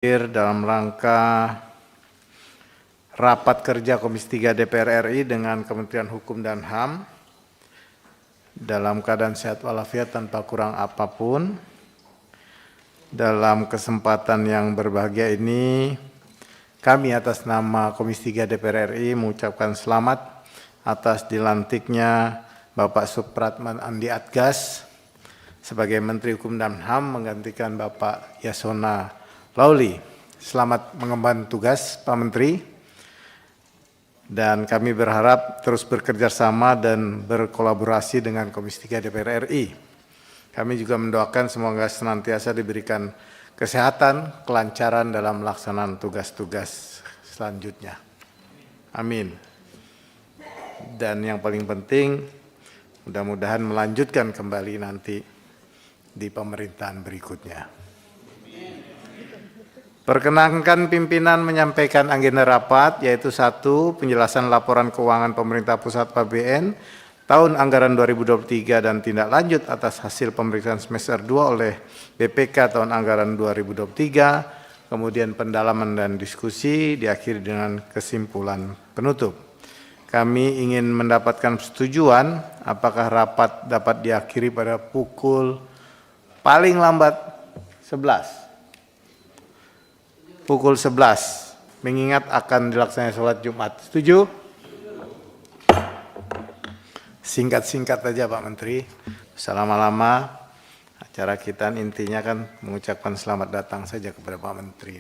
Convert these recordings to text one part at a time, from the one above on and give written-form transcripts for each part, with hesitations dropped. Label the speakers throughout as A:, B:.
A: dalam rangka rapat kerja Komisi 3 DPR RI dengan Kementerian Hukum dan HAM dalam keadaan sehat walafiat tanpa kurang apapun. Dalam kesempatan yang berbahagia ini, kami atas nama Komisi 3 DPR RI mengucapkan selamat atas dilantiknya Bapak Supratman Andi Adgas sebagai Menteri Hukum dan HAM menggantikan Bapak Yasona Lawli. Selamat mengemban tugas Pak Menteri, dan kami berharap terus bekerja sama dan berkolaborasi dengan Komisi 3 DPR RI. Kami juga mendoakan semoga senantiasa diberikan kesehatan, kelancaran dalam pelaksanaan tugas-tugas selanjutnya. Amin. Dan yang paling penting, mudah-mudahan melanjutkan kembali nanti di pemerintahan berikutnya. Perkenankan pimpinan menyampaikan agenda rapat, yaitu 1. Penjelasan laporan keuangan pemerintah pusat APBN tahun anggaran 2023 dan tindak lanjut atas hasil pemeriksaan semester 2 oleh BPK tahun anggaran 2023, kemudian pendalaman dan diskusi, diakhiri dengan kesimpulan penutup. Kami ingin mendapatkan persetujuan apakah rapat dapat diakhiri pada pukul paling lambat 11. Pukul 11, mengingat akan dilaksanakan sholat Jumat. Setuju? Singkat-singkat aja Pak Menteri, selama-lama acara kita intinya kan mengucapkan selamat datang saja kepada Pak Menteri.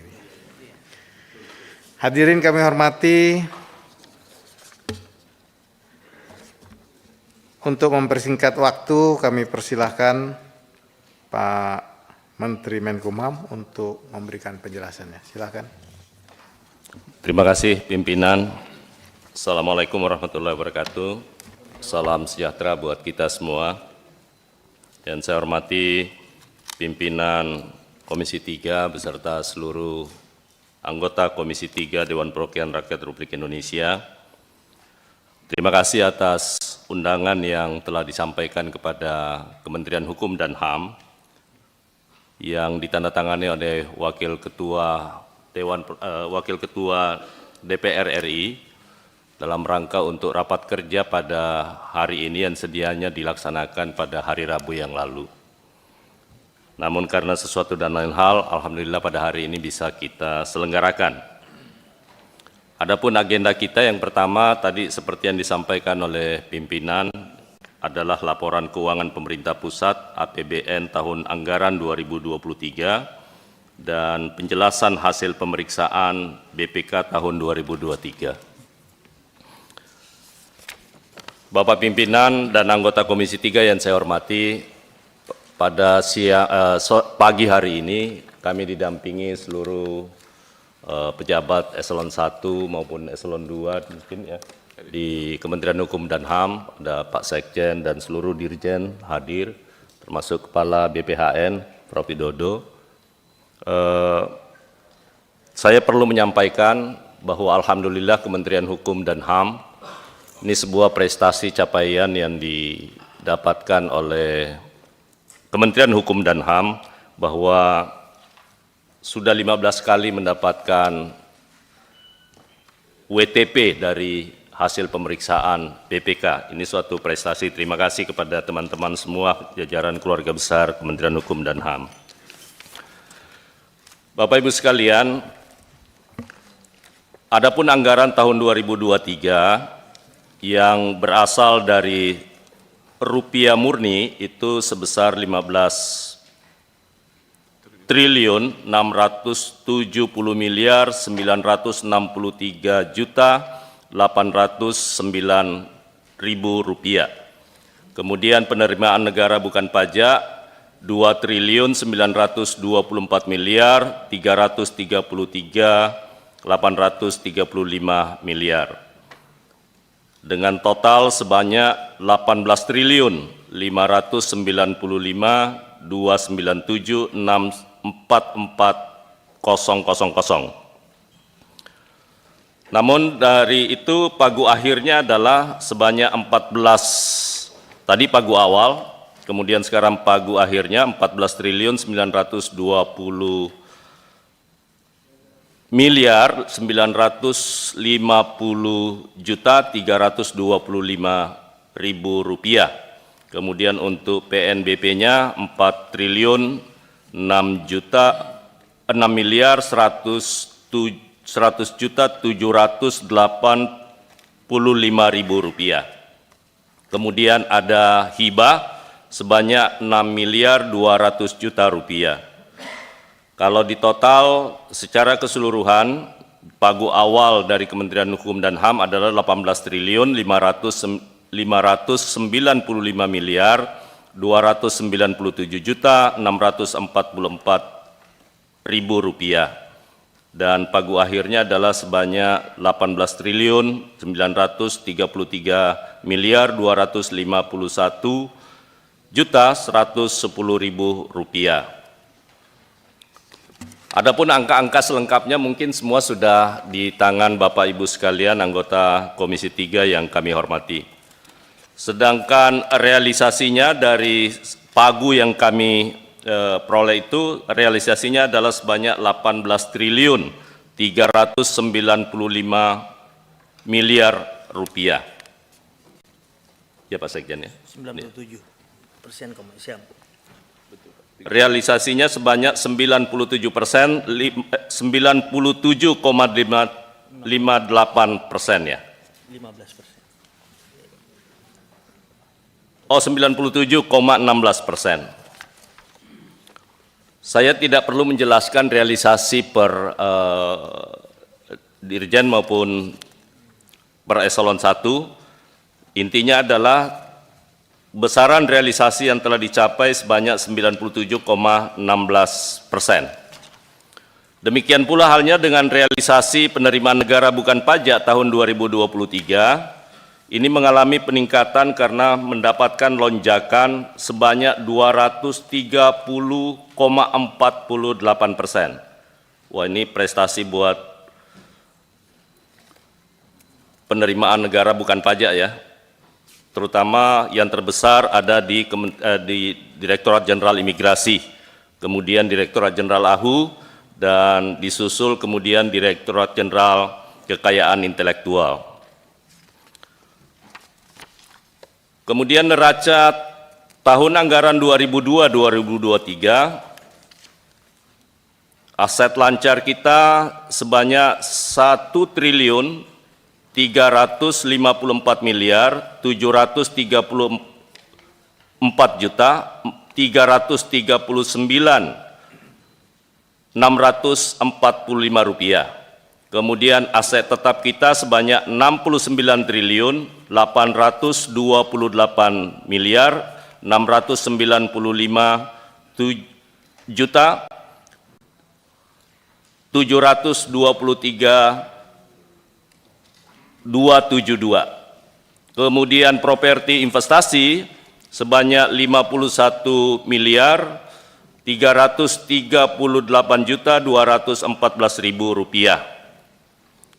A: Hadirin kami hormati, untuk mempersingkat waktu kami persilahkan Pak Menteri Menkumham untuk memberikan penjelasannya. Silakan.
B: Terima kasih pimpinan. Assalamualaikum warahmatullahi wabarakatuh. Salam sejahtera buat kita semua. Dan saya hormati pimpinan Komisi 3 beserta seluruh anggota Komisi 3 Dewan Perwakilan Rakyat Republik Indonesia. Terima kasih atas undangan yang telah disampaikan kepada Kementerian Hukum dan HAM yang ditandatangani oleh Wakil Ketua DPR RI dalam rangka untuk rapat kerja pada hari ini yang sedianya dilaksanakan pada hari Rabu yang lalu. Namun karena sesuatu dan lain hal, alhamdulillah pada hari ini bisa kita selenggarakan. Adapun agenda kita yang pertama tadi seperti yang disampaikan oleh pimpinan adalah laporan keuangan pemerintah pusat APBN tahun anggaran 2023 dan penjelasan hasil pemeriksaan BPK tahun 2023. Bapak pimpinan dan anggota Komisi 3 yang saya hormati, pada pagi hari ini kami didampingi seluruh pejabat eselon 1 maupun eselon 2 mungkin ya, di Kementerian Hukum dan HAM, ada Pak Sekjen dan seluruh dirjen hadir, termasuk Kepala BPHN, Prof. Widodo. Saya perlu menyampaikan bahwa alhamdulillah Kementerian Hukum dan HAM ini sebuah prestasi capaian yang didapatkan oleh Kementerian Hukum dan HAM bahwa sudah 15 kali mendapatkan WTP dari hasil pemeriksaan BPK. Ini suatu prestasi. Terima kasih kepada teman-teman semua jajaran keluarga besar Kementerian Hukum dan HAM. Bapak Ibu sekalian, adapun anggaran tahun 2023 yang berasal dari rupiah murni itu sebesar 15.670.963.809.000 rupiah. Kemudian penerimaan negara bukan pajak 2.924.333.835 miliar. Dengan total sebanyak 18.500.297.644.000. Namun dari itu pagu akhirnya adalah sebanyak 14, tadi pagu awal, kemudian sekarang pagu akhirnya 14.920 miliar 950.325.000 rupiah. Kemudian untuk PNBP-nya 4 triliun 6 miliar 100.785.000 rupiah. Kemudian ada hibah sebanyak 6 miliar 200 juta rupiah. Kalau di total secara keseluruhan, pagu awal dari Kementerian Hukum dan HAM adalah 18 triliun 595 miliar 297 juta 644.000 rupiah. Dan pagu akhirnya adalah sebanyak 18 triliun 933 miliar 251 juta 110.000 rupiah. Adapun angka-angka selengkapnya mungkin semua sudah di tangan Bapak Ibu sekalian anggota Komisi 3 yang kami hormati. Sedangkan realisasinya dari pagu yang kami peroleh itu realisasinya adalah sebanyak 18 triliun 395 miliar rupiah. Ya Pak Sekjen ya.
C: 97% siap.
B: Realisasinya sebanyak 97%, 97,58% ya.
C: 15%.
B: Oh, 97,16%. Saya tidak perlu menjelaskan realisasi per Dirjen maupun per eselon 1. Intinya adalah besaran realisasi yang telah dicapai sebanyak 97,16%. Demikian pula halnya dengan realisasi penerimaan negara bukan pajak tahun 2023. Ini mengalami peningkatan karena mendapatkan lonjakan sebanyak 230,48%. Wah, ini prestasi buat penerimaan negara bukan pajak ya. Terutama yang terbesar ada di Direktorat Jenderal Imigrasi, kemudian Direktorat Jenderal AHU, dan disusul kemudian Direktorat Jenderal Kekayaan Intelektual. Kemudian neraca tahun anggaran 2002-2023, aset lancar kita sebanyak 1 triliun 354 miliar 734 juta 339.645 rupiah. Kemudian aset tetap kita sebanyak 69 triliun 828 miliar 695 juta 723.272. Kemudian properti investasi sebanyak 51 miliar 338 juta 214.000 rupiah.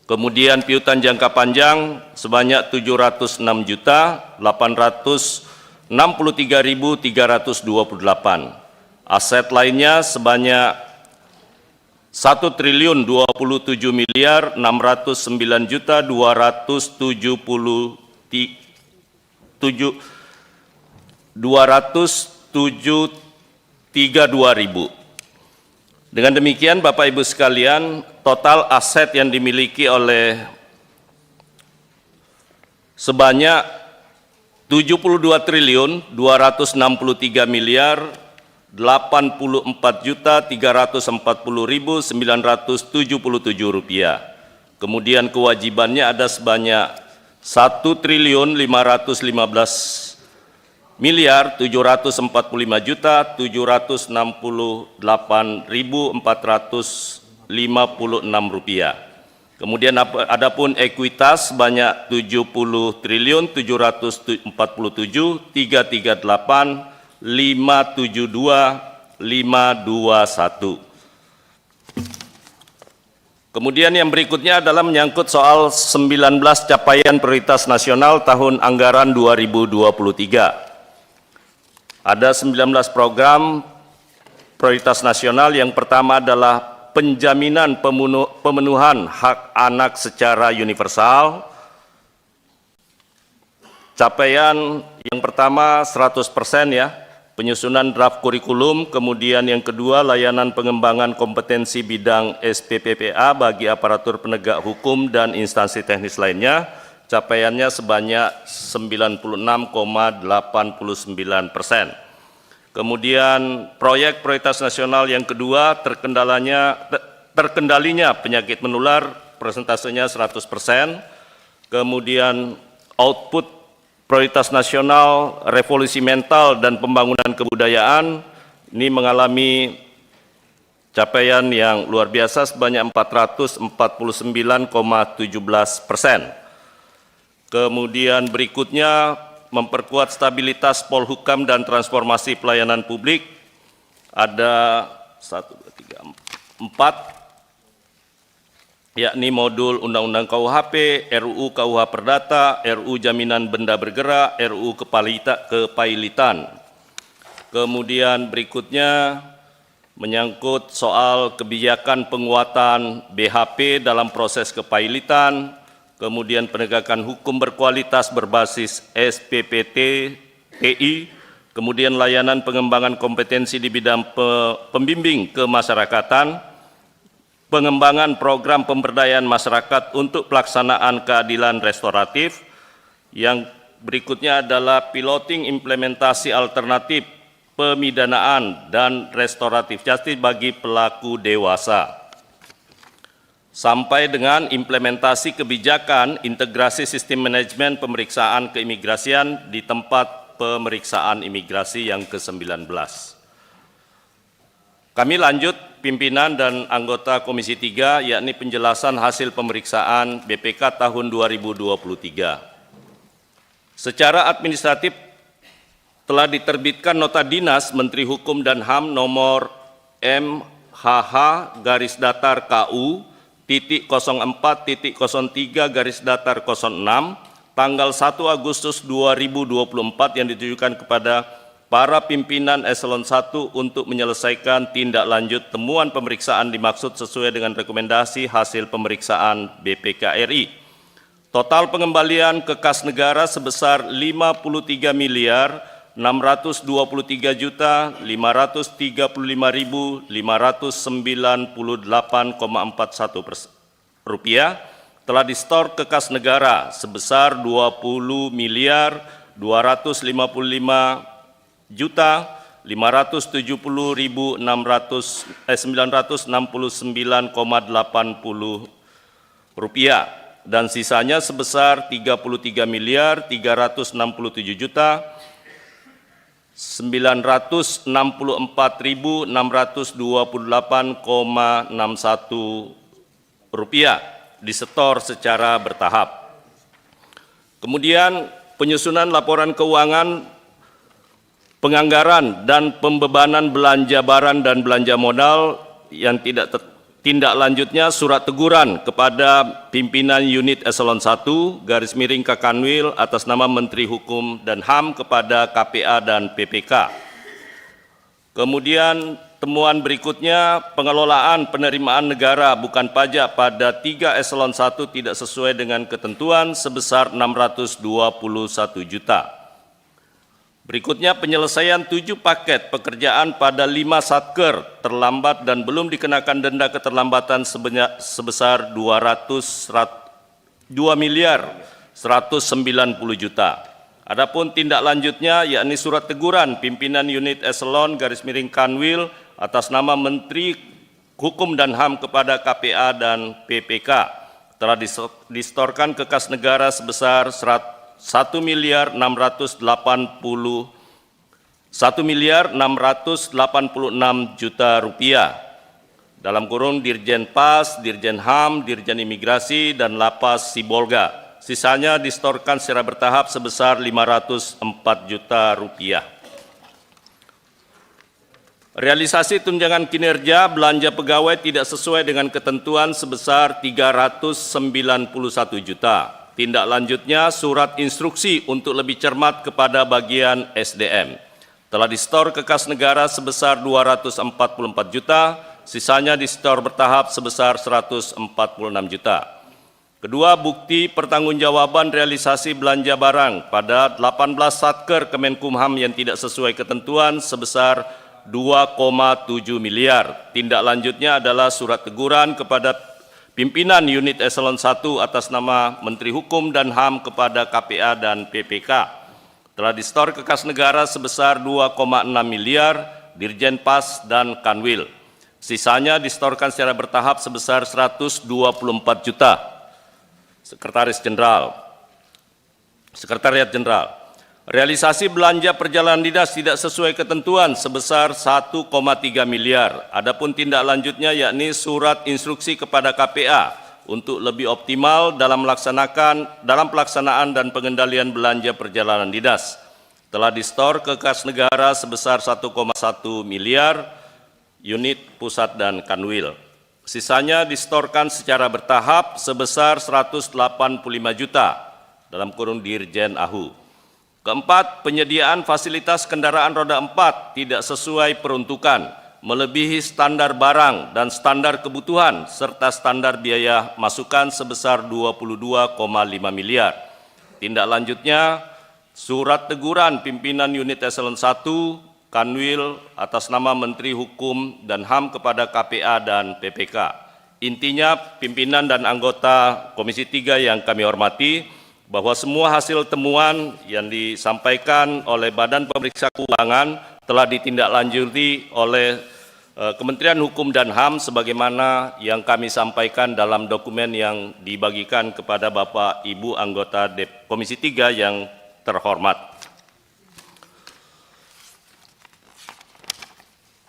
B: Kemudian piutang jangka panjang sebanyak 706 juta 863.328. Aset lainnya sebanyak 1 triliun 27 miliar 609 juta 232.000. Dengan demikian Bapak Ibu sekalian, total aset yang dimiliki oleh sebanyak 72 triliun 263 miliar 84 juta 340.977 rupiah. Kemudian kewajibannya ada sebanyak 1 triliun 515 miliar 745 juta 768.456 rupiah. Kemudian adapun ekuitas sebanyak 70 triliun 747 338 572 521. Kemudian yang berikutnya adalah menyangkut soal 19 capaian prioritas nasional tahun anggaran 2023. Ada 19 program prioritas nasional. Yang pertama adalah penjaminan pemenuhan hak anak secara universal. Capaian yang pertama 100% ya, penyusunan draft kurikulum, kemudian yang kedua layanan pengembangan kompetensi bidang SPPPA bagi aparatur penegak hukum dan instansi teknis lainnya, capaiannya sebanyak 96,89%. Kemudian proyek prioritas nasional yang kedua terkendalinya penyakit menular, persentasenya 100%. Kemudian output prioritas nasional revolusi mental dan pembangunan kebudayaan ini mengalami capaian yang luar biasa sebanyak 449,17%. Kemudian berikutnya memperkuat stabilitas Polhukam dan transformasi pelayanan publik, ada 4, yakni modul Undang-Undang KUHP, RUU KUH Perdata, RUU Jaminan Benda Bergerak, RUU Kepailitan. Kemudian berikutnya menyangkut soal kebijakan penguatan BHP dalam proses kepailitan, kemudian penegakan hukum berkualitas berbasis SPPT TI, kemudian layanan pengembangan kompetensi di bidang pembimbing kemasyarakatan, pengembangan program pemberdayaan masyarakat untuk pelaksanaan keadilan restoratif. Yang berikutnya adalah piloting implementasi alternatif pemidanaan dan restoratif justice bagi pelaku dewasa, sampai dengan implementasi kebijakan integrasi sistem manajemen pemeriksaan keimigrasian di tempat pemeriksaan imigrasi yang ke-19. Kami lanjut pimpinan dan anggota Komisi 3, yakni penjelasan hasil pemeriksaan BPK tahun 2023. Secara administratif telah diterbitkan nota dinas Menteri Hukum dan HAM nomor MHH-KU .04.03/06 tanggal 1 Agustus 2024 yang ditujukan kepada para pimpinan eselon 1 untuk menyelesaikan tindak lanjut temuan pemeriksaan dimaksud sesuai dengan rekomendasi hasil pemeriksaan BPK RI. Total pengembalian ke kas negara sebesar 53.623.535.598,41 rupiah telah distor ke kas negara sebesar 20.250.570.969,80 rupiah dan sisanya sebesar 33.367.964.628,61 rupiah disetor secara bertahap. Kemudian penyusunan laporan keuangan, penganggaran dan pembebanan belanja barang dan belanja modal yang tindak lanjutnya surat teguran kepada pimpinan unit eselon 1 garis miring Kakanwil atas nama Menteri Hukum dan HAM kepada KPA dan PPK. Kemudian temuan berikutnya, pengelolaan penerimaan negara bukan pajak pada 3 eselon 1 tidak sesuai dengan ketentuan sebesar 621 juta. Berikutnya penyelesaian 7 paket pekerjaan pada 5 satker terlambat dan belum dikenakan denda keterlambatan sebesar 2.190 juta. Adapun tindak lanjutnya yakni surat teguran pimpinan unit eselon garis miring Kanwil atas nama Menteri Hukum dan HAM kepada KPA dan PPK telah distorkan ke kas negara sebesar 1.686 juta rupiah dalam kurung Dirjen Pas, Dirjen HAM, Dirjen Imigrasi dan Lapas Sibolga. Sisanya distorkan secara bertahap sebesar 504 juta rupiah. Realisasi tunjangan kinerja belanja pegawai tidak sesuai dengan ketentuan sebesar 391 juta. Tindak lanjutnya surat instruksi untuk lebih cermat kepada bagian SDM. Telah distor ke kas negara sebesar 244 juta sisanya disetor bertahap sebesar 146 juta. Kedua, bukti pertanggungjawaban realisasi belanja barang pada 18 Satker Kemenkumham yang tidak sesuai ketentuan sebesar 2,7 miliar. Tindak lanjutnya adalah surat teguran kepada pimpinan unit eselon 1 atas nama Menteri Hukum dan HAM kepada KPA dan PPK. Telah disetor ke kas negara sebesar 2,6 miliar, Dirjen Pas dan Kanwil. Sisanya disetorkan secara bertahap sebesar 124 juta. Sekretariat Jenderal. Realisasi belanja perjalanan dinas tidak sesuai ketentuan sebesar 1,3 miliar. Adapun tindak lanjutnya yakni surat instruksi kepada KPA untuk lebih optimal dalam pelaksanaan dan pengendalian belanja perjalanan dinas. Telah disetor ke kas negara sebesar 1,1 miliar, unit pusat dan Kanwil. Sisanya disetorkan secara bertahap sebesar 185 juta dalam kurung Dirjen AHU. Keempat, penyediaan fasilitas kendaraan roda 4 tidak sesuai peruntukan, melebihi standar barang dan standar kebutuhan, serta standar biaya masukan sebesar 22,5 miliar. Tindak lanjutnya, surat teguran pimpinan unit eselon 1, Kanwil atas nama Menteri Hukum dan HAM kepada KPA dan PPK. Intinya, pimpinan dan anggota Komisi 3 yang kami hormati, bahwa semua hasil temuan yang disampaikan oleh Badan Pemeriksa Keuangan telah ditindaklanjuti oleh Kementerian Hukum dan HAM sebagaimana yang kami sampaikan dalam dokumen yang dibagikan kepada Bapak Ibu anggota Komisi 3 yang terhormat.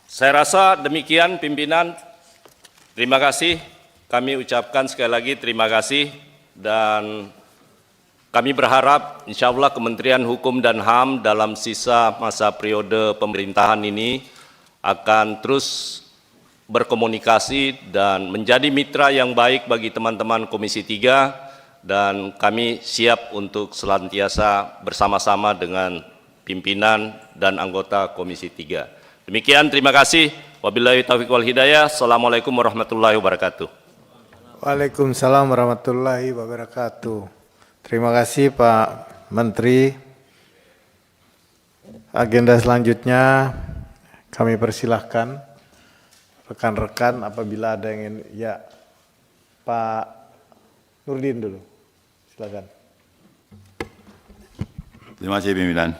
B: Saya rasa demikian pimpinan. Terima kasih. Kami ucapkan sekali lagi terima kasih dan kami berharap insya Allah Kementerian Hukum dan HAM dalam sisa masa periode pemerintahan ini akan terus berkomunikasi dan menjadi mitra yang baik bagi teman-teman Komisi 3 dan kami siap untuk senantiasa bersama-sama dengan pimpinan dan anggota Komisi 3. Demikian, terima kasih. Wabillahi taufiq wal hidayah. Assalamualaikum warahmatullahi wabarakatuh.
A: Waalaikumsalam warahmatullahi wabarakatuh. Terima kasih Pak Menteri. Agenda selanjutnya kami persilahkan rekan-rekan apabila ada yang ingin, ya Pak Nurdin dulu, silakan.
D: Terima kasih pimpinan.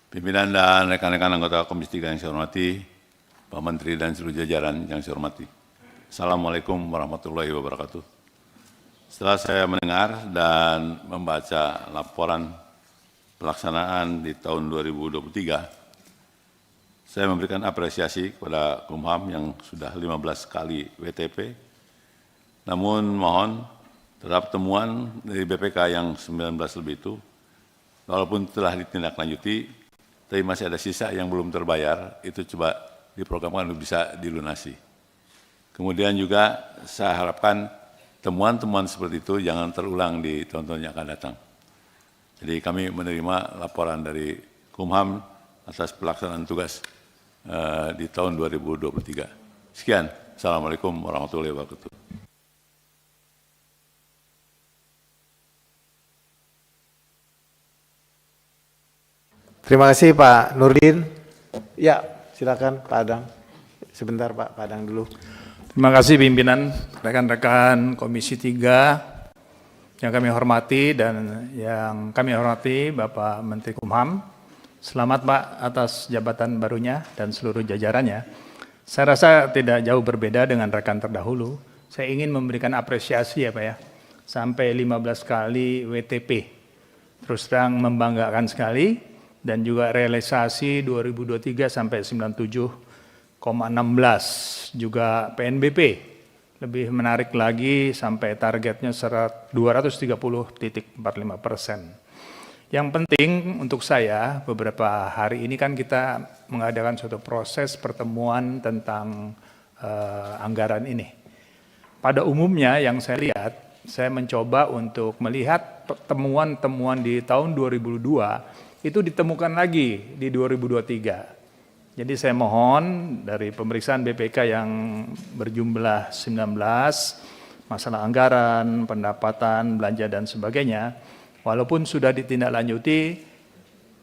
D: Pimpinan dan rekan-rekan anggota Komisi 3 yang saya hormati, Pak Menteri dan seluruh jajaran yang saya hormati. Assalamualaikum warahmatullahi wabarakatuh. Setelah saya mendengar dan membaca laporan pelaksanaan di tahun 2023, saya memberikan apresiasi kepada Kumham yang sudah 15 kali WTP. Namun mohon terhadap temuan dari BPK yang 19 lebih itu, walaupun telah ditindaklanjuti, tapi masih ada sisa yang belum terbayar, itu coba diprogramkan untuk bisa dilunasi. Kemudian juga saya harapkan temuan-temuan seperti itu jangan terulang di tahun-tahun yang akan datang. Jadi kami menerima laporan dari Kumham atas pelaksanaan tugas di tahun 2023. Sekian. Assalamualaikum warahmatullahi wabarakatuh.
A: Terima kasih Pak Nurdin. Ya, silakan Pak Adang. Sebentar Pak Adang dulu.
E: Terima kasih pimpinan, rekan-rekan Komisi 3 yang kami hormati dan yang kami hormati Bapak Menteri Kumham. Selamat Pak atas jabatan barunya dan seluruh jajarannya. Saya rasa tidak jauh berbeda dengan rekan terdahulu. Saya ingin memberikan apresiasi ya Pak ya, sampai 15 kali WTP. Terus terang membanggakan sekali dan juga realisasi 2023 sampai 97,16 juga PNBP. Lebih menarik lagi sampai targetnya 230,45%. Yang penting untuk saya beberapa hari ini kan kita mengadakan suatu proses pertemuan tentang anggaran ini. Pada umumnya yang saya lihat, saya mencoba untuk melihat temuan-temuan di tahun 2002 itu ditemukan lagi di 2023. Jadi saya mohon dari pemeriksaan BPK yang berjumlah 19, masalah anggaran, pendapatan, belanja dan sebagainya, walaupun sudah ditindaklanjuti,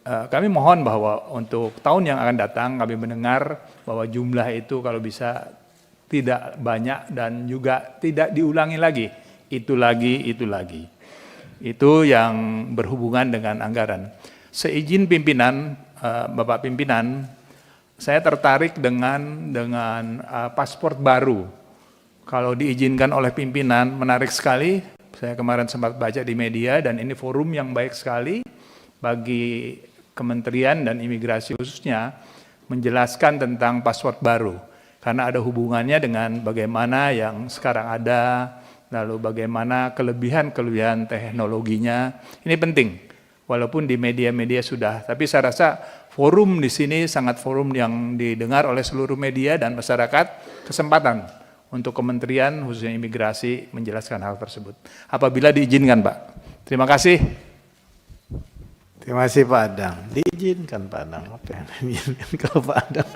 E: kami mohon bahwa untuk tahun yang akan datang kami mendengar bahwa jumlah itu kalau bisa tidak banyak dan juga tidak diulangi lagi, itu lagi, itu lagi. Itu yang berhubungan dengan anggaran. Seizin pimpinan, Bapak Pimpinan, saya tertarik dengan paspor baru. Kalau diizinkan oleh pimpinan, menarik sekali. Saya kemarin sempat baca di media dan ini forum yang baik sekali bagi Kementerian dan Imigrasi khususnya menjelaskan tentang paspor baru. Karena ada hubungannya dengan bagaimana yang sekarang ada, lalu bagaimana kelebihan-kelebihan teknologinya. Ini penting. Walaupun di media-media sudah, tapi saya rasa forum di sini sangat forum yang didengar oleh seluruh media dan masyarakat, kesempatan untuk Kementerian khususnya Imigrasi menjelaskan hal tersebut. Apabila diizinkan, Pak. Terima kasih.
A: Terima kasih Pak Adang. Diizinkan Pak Adang. Apa yang diizinkan kalau Pak Adang?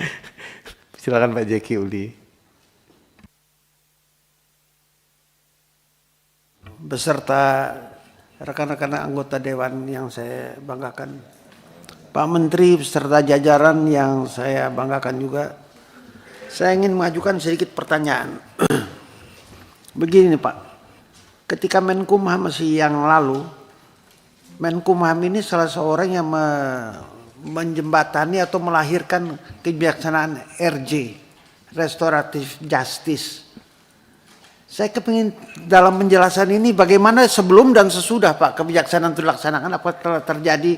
A: Silakan Pak Jeki Uli.
F: Beserta rekan-rekan anggota Dewan yang saya banggakan, Pak Menteri beserta jajaran yang saya banggakan juga, saya ingin mengajukan sedikit pertanyaan. Begini Pak, ketika Menkumham masih yang lalu, Menkumham ini salah seorang yang menjembatani atau melahirkan kebijaksanaan RJ, Restoratif Justice. Saya kepingin dalam penjelasan ini bagaimana sebelum dan sesudah Pak kebijaksanaan itu dilaksanakan, apa telah terjadi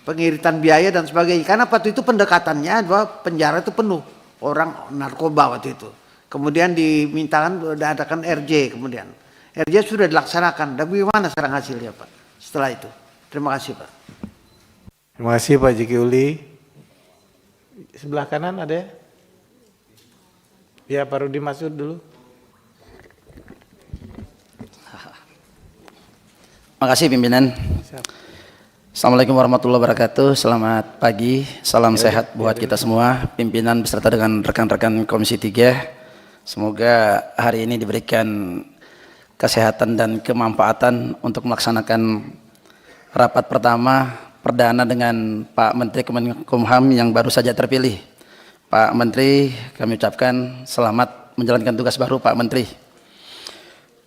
F: pengiritan biaya dan sebagainya. Karena waktu itu pendekatannya bahwa penjara itu penuh orang narkoba waktu itu. Kemudian dimintakan adakan RJ kemudian. RJ sudah dilaksanakan. Dan bagaimana sekarang hasilnya Pak setelah itu? Terima kasih Pak.
A: Terima kasih Pak Jeki Uli. Sebelah kanan ada ya? Ya Pak Rudi Masud dulu.
G: Terima kasih pimpinan. Assalamualaikum warahmatullahi wabarakatuh. Selamat pagi, salam sehat buat kita semua, pimpinan beserta dengan rekan-rekan Komisi 3. Semoga hari ini diberikan kesehatan dan kemanfaatan untuk melaksanakan rapat pertama perdana dengan Pak Menteri Kemenkumham yang baru saja terpilih. Pak Menteri, kami ucapkan selamat menjalankan tugas baru Pak Menteri.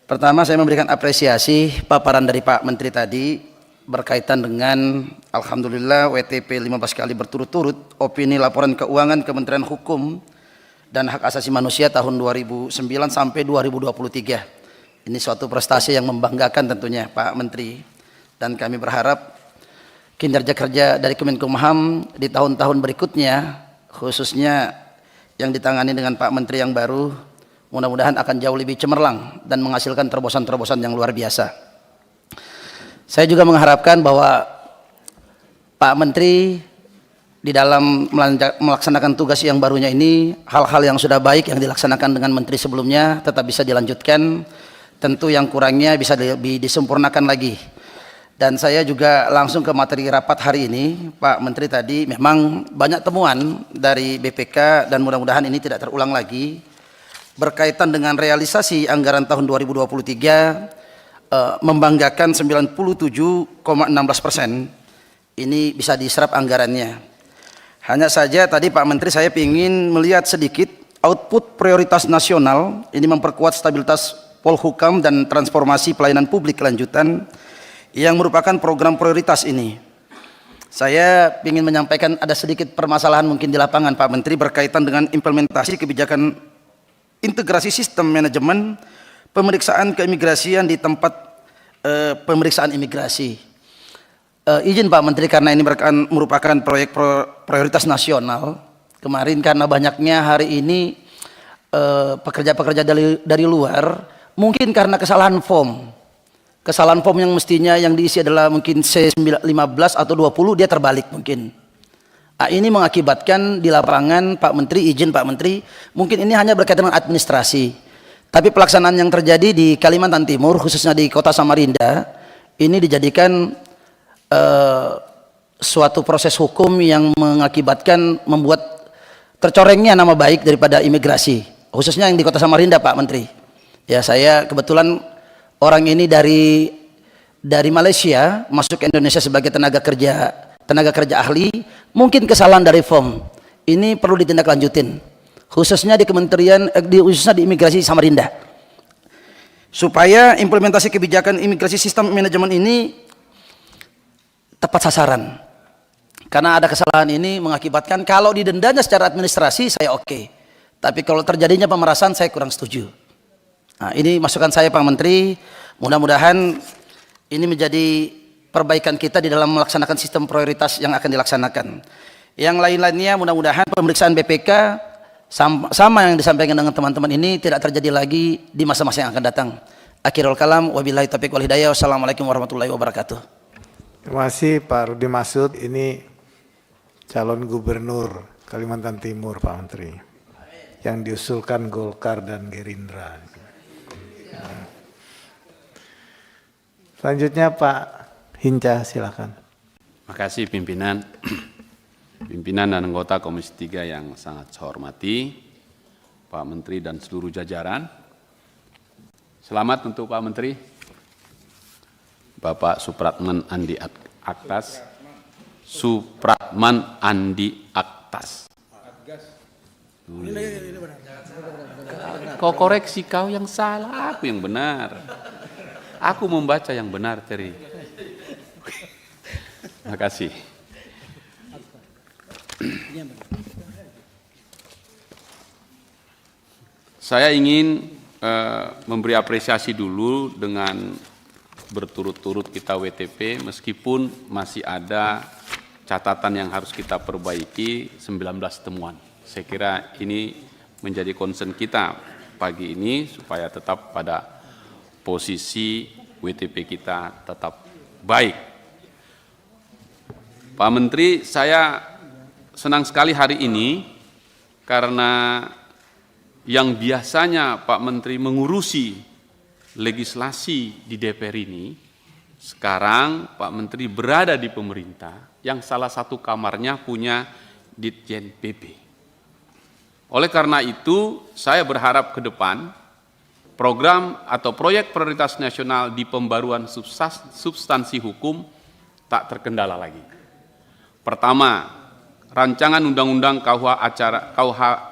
G: Pertama saya memberikan apresiasi paparan dari Pak Menteri tadi berkaitan dengan alhamdulillah WTP 15 kali berturut-turut, opini laporan keuangan Kementerian Hukum dan Hak Asasi Manusia tahun 2009 sampai 2023. Ini suatu prestasi yang membanggakan tentunya Pak Menteri, dan kami berharap kinerja kerja dari Kemenkumham di tahun-tahun berikutnya, khususnya yang ditangani dengan Pak Menteri yang baru, mudah-mudahan akan jauh lebih cemerlang dan menghasilkan terobosan-terobosan yang luar biasa. Saya juga mengharapkan bahwa Pak Menteri di dalam melaksanakan tugas yang barunya ini, hal-hal yang sudah baik yang dilaksanakan dengan Menteri sebelumnya tetap bisa dilanjutkan, tentu yang kurangnya bisa lebih disempurnakan lagi. Dan saya juga langsung ke materi rapat hari ini. Pak Menteri tadi memang banyak temuan dari BPK dan mudah-mudahan ini tidak terulang lagi berkaitan dengan realisasi anggaran tahun 2023, membanggakan 97,16%. Ini bisa diserap anggarannya. Hanya saja tadi Pak Menteri saya ingin melihat sedikit output prioritas nasional, ini memperkuat stabilitas Polhukam dan transformasi pelayanan publik kelanjutan yang merupakan program prioritas ini. Saya ingin menyampaikan ada sedikit permasalahan mungkin di lapangan Pak Menteri berkaitan dengan implementasi kebijakan integrasi sistem manajemen pemeriksaan keimigrasian di tempat pemeriksaan imigrasi. Izin Pak Menteri karena ini merupakan proyek prioritas nasional. Kemarin karena banyaknya hari ini pekerja-pekerja dari luar, mungkin karena kesalahan form yang mestinya yang diisi adalah mungkin C15 atau 20, dia terbalik mungkin. Ini mengakibatkan di lapangan Pak Menteri, izin Pak Menteri, mungkin ini hanya berkaitan dengan administrasi. Tapi pelaksanaan yang terjadi di Kalimantan Timur, khususnya di Kota Samarinda, ini dijadikan suatu proses hukum yang mengakibatkan membuat tercorengnya nama baik daripada imigrasi, khususnya yang di Kota Samarinda, Pak Menteri. Ya, saya kebetulan orang ini dari Malaysia masuk ke Indonesia sebagai tenaga kerja ahli. Mungkin kesalahan dari form ini perlu ditindaklanjutin, khususnya di khususnya di imigrasi Samarinda, supaya implementasi kebijakan imigrasi sistem manajemen ini tepat sasaran. Karena ada kesalahan ini mengakibatkan kalau didendanya secara administrasi saya oke, tapi kalau terjadinya pemerasan saya kurang setuju. Nah, ini masukan saya Pak Menteri, mudah-mudahan ini menjadi perbaikan kita di dalam melaksanakan sistem prioritas yang akan dilaksanakan. Yang lain-lainnya mudah-mudahan pemeriksaan BPK sama yang disampaikan dengan teman-teman ini tidak terjadi lagi di masa-masa yang akan datang. Akhirul kalam, wabillahi taufiq wal hidayah. Wassalamualaikum warahmatullahi wabarakatuh.
A: Terima kasih Pak Rudi Masud. Ini calon gubernur Kalimantan Timur, Pak Menteri, yang diusulkan Golkar dan Gerindra. Selanjutnya Pak Hinca, silakan.
H: Terima kasih pimpinan, pimpinan dan anggota Komisi 3 yang sangat saya hormati, Pak Menteri dan seluruh jajaran. Selamat untuk Pak Menteri, Bapak Supratman Andi Aktas. Supratman Andi Aktas. Kau koreksi, kau yang salah, aku yang benar. Aku membaca yang benar, Teri. Terima kasih. Saya ingin memberi apresiasi dulu dengan berturut-turut kita WTP, meskipun masih ada catatan yang harus kita perbaiki, 19 temuan. Saya kira ini menjadi concern kita pagi ini supaya tetap pada posisi WTP kita tetap baik. Pak Menteri, saya senang sekali hari ini karena yang biasanya Pak Menteri mengurusi legislasi di DPR ini, sekarang Pak Menteri berada di pemerintah yang salah satu kamarnya punya Ditjen PP. Oleh karena itu, saya berharap ke depan program atau proyek prioritas nasional di pembaruan substansi hukum tak terkendala lagi. Pertama, rancangan undang-undang KUH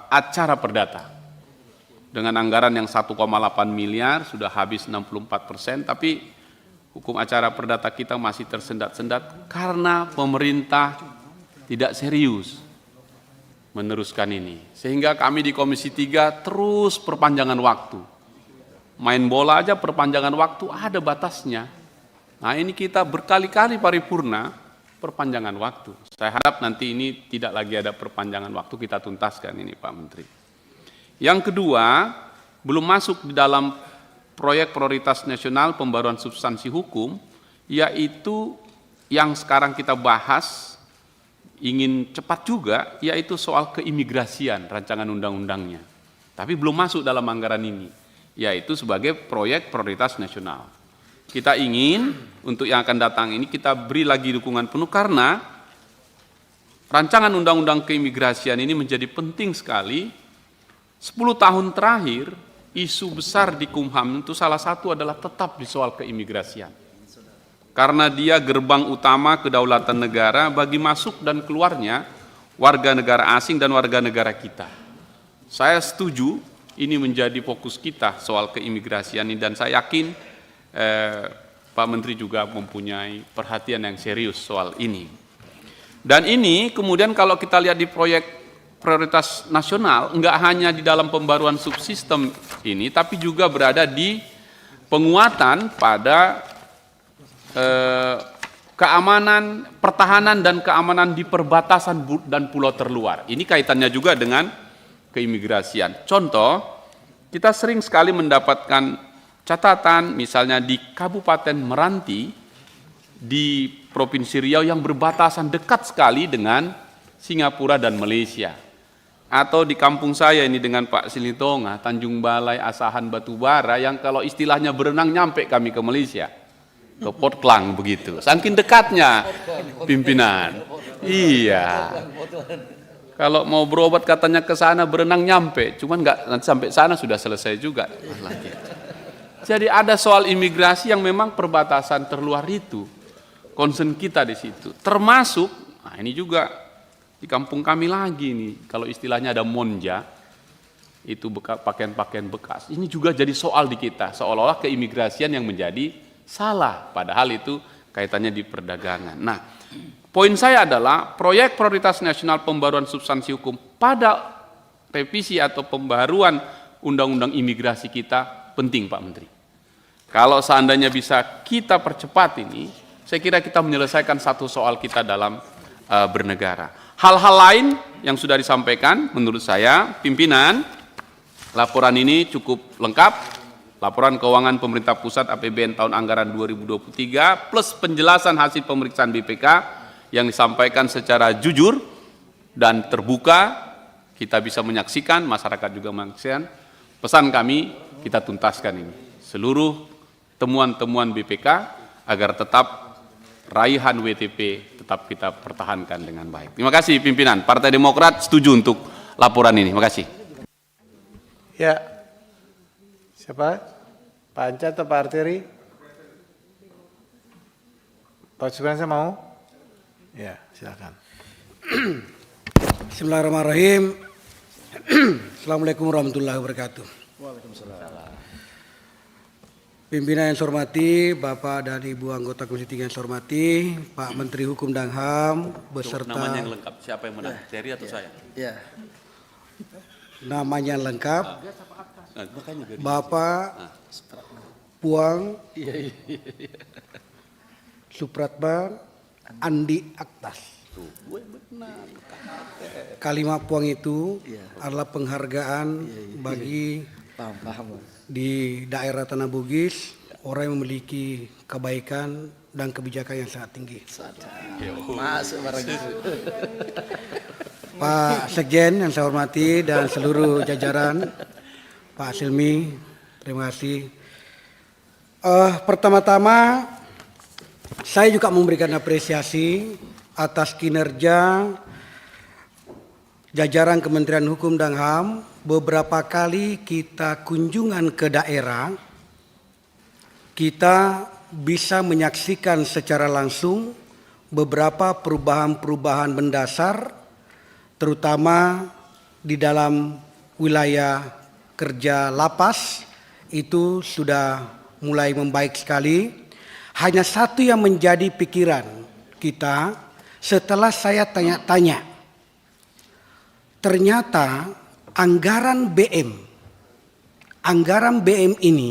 H: acara perdata dengan anggaran yang 1,8 miliar sudah habis 64%, tapi hukum acara perdata kita masih tersendat-sendat karena pemerintah tidak serius meneruskan ini. Sehingga kami di Komisi 3 terus perpanjangan waktu. Main bola aja perpanjangan waktu ada batasnya. Nah, ini kita berkali-kali paripurna perpanjangan waktu. Saya harap nanti ini tidak lagi ada perpanjangan waktu, kita tuntaskan ini Pak Menteri. Yang kedua, belum masuk di dalam proyek prioritas nasional pembaruan substansi hukum, yaitu yang sekarang kita bahas, ingin cepat juga, yaitu soal keimigrasian rancangan undang-undangnya. Tapi belum masuk dalam anggaran ini, yaitu sebagai proyek prioritas nasional. Kita ingin untuk yang akan datang ini kita beri lagi dukungan penuh karena rancangan undang-undang keimigrasian ini menjadi penting sekali. 10 tahun terakhir, isu besar di Kumham itu salah satu adalah tetap di soal keimigrasian. Karena dia gerbang utama kedaulatan negara bagi masuk dan keluarnya warga negara asing dan warga negara kita. Saya setuju ini menjadi fokus kita soal keimigrasian ini, dan saya yakin Pak Menteri juga mempunyai perhatian yang serius soal ini. Dan ini kemudian kalau kita lihat di proyek prioritas nasional, enggak hanya di dalam pembaruan subsistem ini, tapi juga berada di penguatan pada keamanan, pertahanan dan keamanan di perbatasan dan pulau terluar. Ini kaitannya juga dengan keimigrasian. Contoh, kita sering sekali mendapatkan catatan misalnya di Kabupaten Meranti di Provinsi Riau yang berbatasan dekat sekali dengan Singapura dan Malaysia. Atau di kampung saya ini dengan Pak Silitonga, Tanjung Balai, Asahan, Batubara, yang kalau istilahnya berenang nyampe kami ke Malaysia, ke Port Klang begitu. Saking dekatnya pimpinan. Iya. Kalau mau berobat katanya ke sana berenang nyampe, cuman nggak nanti sampai sana sudah selesai juga. Jadi ada soal imigrasi yang memang perbatasan terluar itu, concern kita di situ. Termasuk, nah ini juga di kampung kami lagi nih, kalau istilahnya ada monja, itu pakaian-pakaian bekas. Ini juga jadi soal di kita, seolah-olah keimigrasian yang menjadi salah, padahal itu kaitannya di perdagangan. Nah, poin saya adalah proyek prioritas nasional pembaruan substansi hukum pada revisi atau pembaruan undang-undang imigrasi kita penting, Pak Menteri. Kalau seandainya bisa kita percepat ini, saya kira kita menyelesaikan satu soal kita dalam bernegara. Hal-hal lain yang sudah disampaikan, menurut saya, pimpinan, laporan ini cukup lengkap. Laporan keuangan pemerintah pusat APBN tahun anggaran 2023 plus penjelasan hasil pemeriksaan BPK yang disampaikan secara jujur dan terbuka, kita bisa menyaksikan, masyarakat juga menyaksikan. Pesan kami, kita tuntaskan ini. Seluruh temuan-temuan BPK agar tetap raihan WTP tetap kita pertahankan dengan baik. Terima kasih pimpinan. Partai Demokrat setuju untuk laporan ini. Terima kasih.
A: Ya, siapa? Pak Anca atau Pak Arteri? Pak Supriyansa mau? Ya, silakan.
I: Bismillahirrahmanirrahim. Assalamualaikum warahmatullahi wabarakatuh. Pimpinan yang saya hormati, Bapak dan Ibu anggota Komisi 3 yang saya hormati, Pak Menteri Hukum dan HAM beserta
H: Namanya yang lengkap, siapa yang menang? Terry atau saya?
I: ya. Namanya lengkap Bapak Puang Supratman Andi Aktas. Kalimat Puang itu adalah penghargaan bagi di daerah Tanah Bugis, orang yang memiliki kebaikan dan kebijakan yang sangat tinggi. Pak Sekjen yang saya hormati dan seluruh jajaran, Pak Silmi, terima kasih. Pertama-tama saya juga memberikan apresiasi atas kinerja jajaran Kementerian Hukum dan HAM. Beberapa kali kita kunjungan ke daerah, kita bisa menyaksikan secara langsung beberapa perubahan-perubahan mendasar, terutama di dalam wilayah kerja lapas, itu sudah mulai membaik sekali. Hanya satu yang menjadi pikiran kita setelah saya tanya-tanya, ternyata anggaran BM ini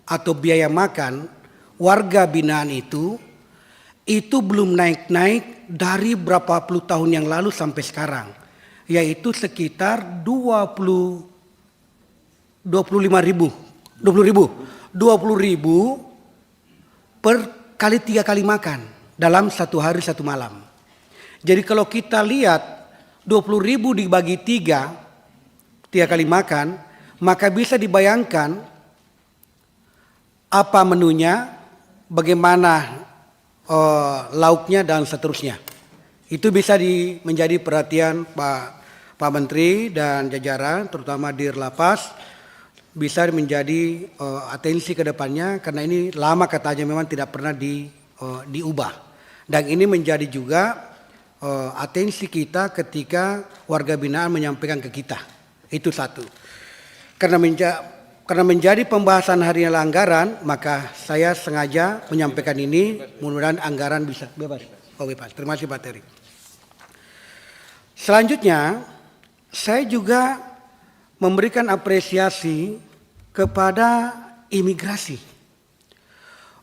I: atau biaya makan warga binaan itu belum naik-naik dari berapa puluh tahun yang lalu sampai sekarang, yaitu sekitar 20.000 per kali 3 kali makan dalam satu hari satu malam. Jadi kalau kita lihat 20.000 dibagi 3 kali makan, maka bisa dibayangkan apa menunya, bagaimana lauknya dan seterusnya. Itu bisa menjadi perhatian Pak Menteri dan jajaran, terutama di Lapas, bisa menjadi atensi ke depannya, karena ini lama katanya memang tidak pernah diubah. Dan ini menjadi juga atensi kita ketika warga binaan menyampaikan ke kita. Itu satu. Karena menjadi pembahasan harian anggaran, maka saya sengaja menyampaikan ini, mudah-mudahan anggaran bisa bebas. Terima kasih Pak Terry. Selanjutnya, saya juga memberikan apresiasi kepada imigrasi.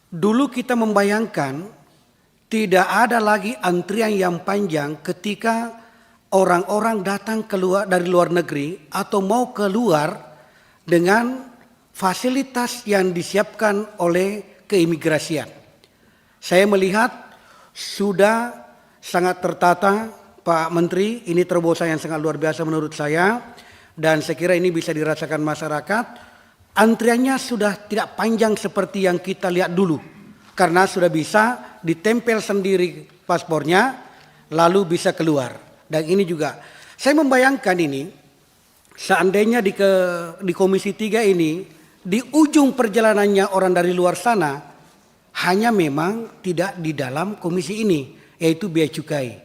I: Dulu kita membayangkan tidak ada lagi antrian yang panjang ketika orang-orang datang dari luar negeri atau mau keluar dengan fasilitas yang disiapkan oleh keimigrasian. Saya melihat sudah sangat tertata, Pak Menteri, ini terobosan yang sangat luar biasa menurut saya, dan saya kira ini bisa dirasakan masyarakat. Antriannya sudah tidak panjang seperti yang kita lihat dulu, karena sudah bisa ditempel sendiri paspornya, lalu bisa keluar. Dan ini juga Saya membayangkan ini, seandainya di Komisi 3 ini, di ujung perjalanannya orang dari luar sana, hanya memang tidak di dalam komisi ini, yaitu bea cukai.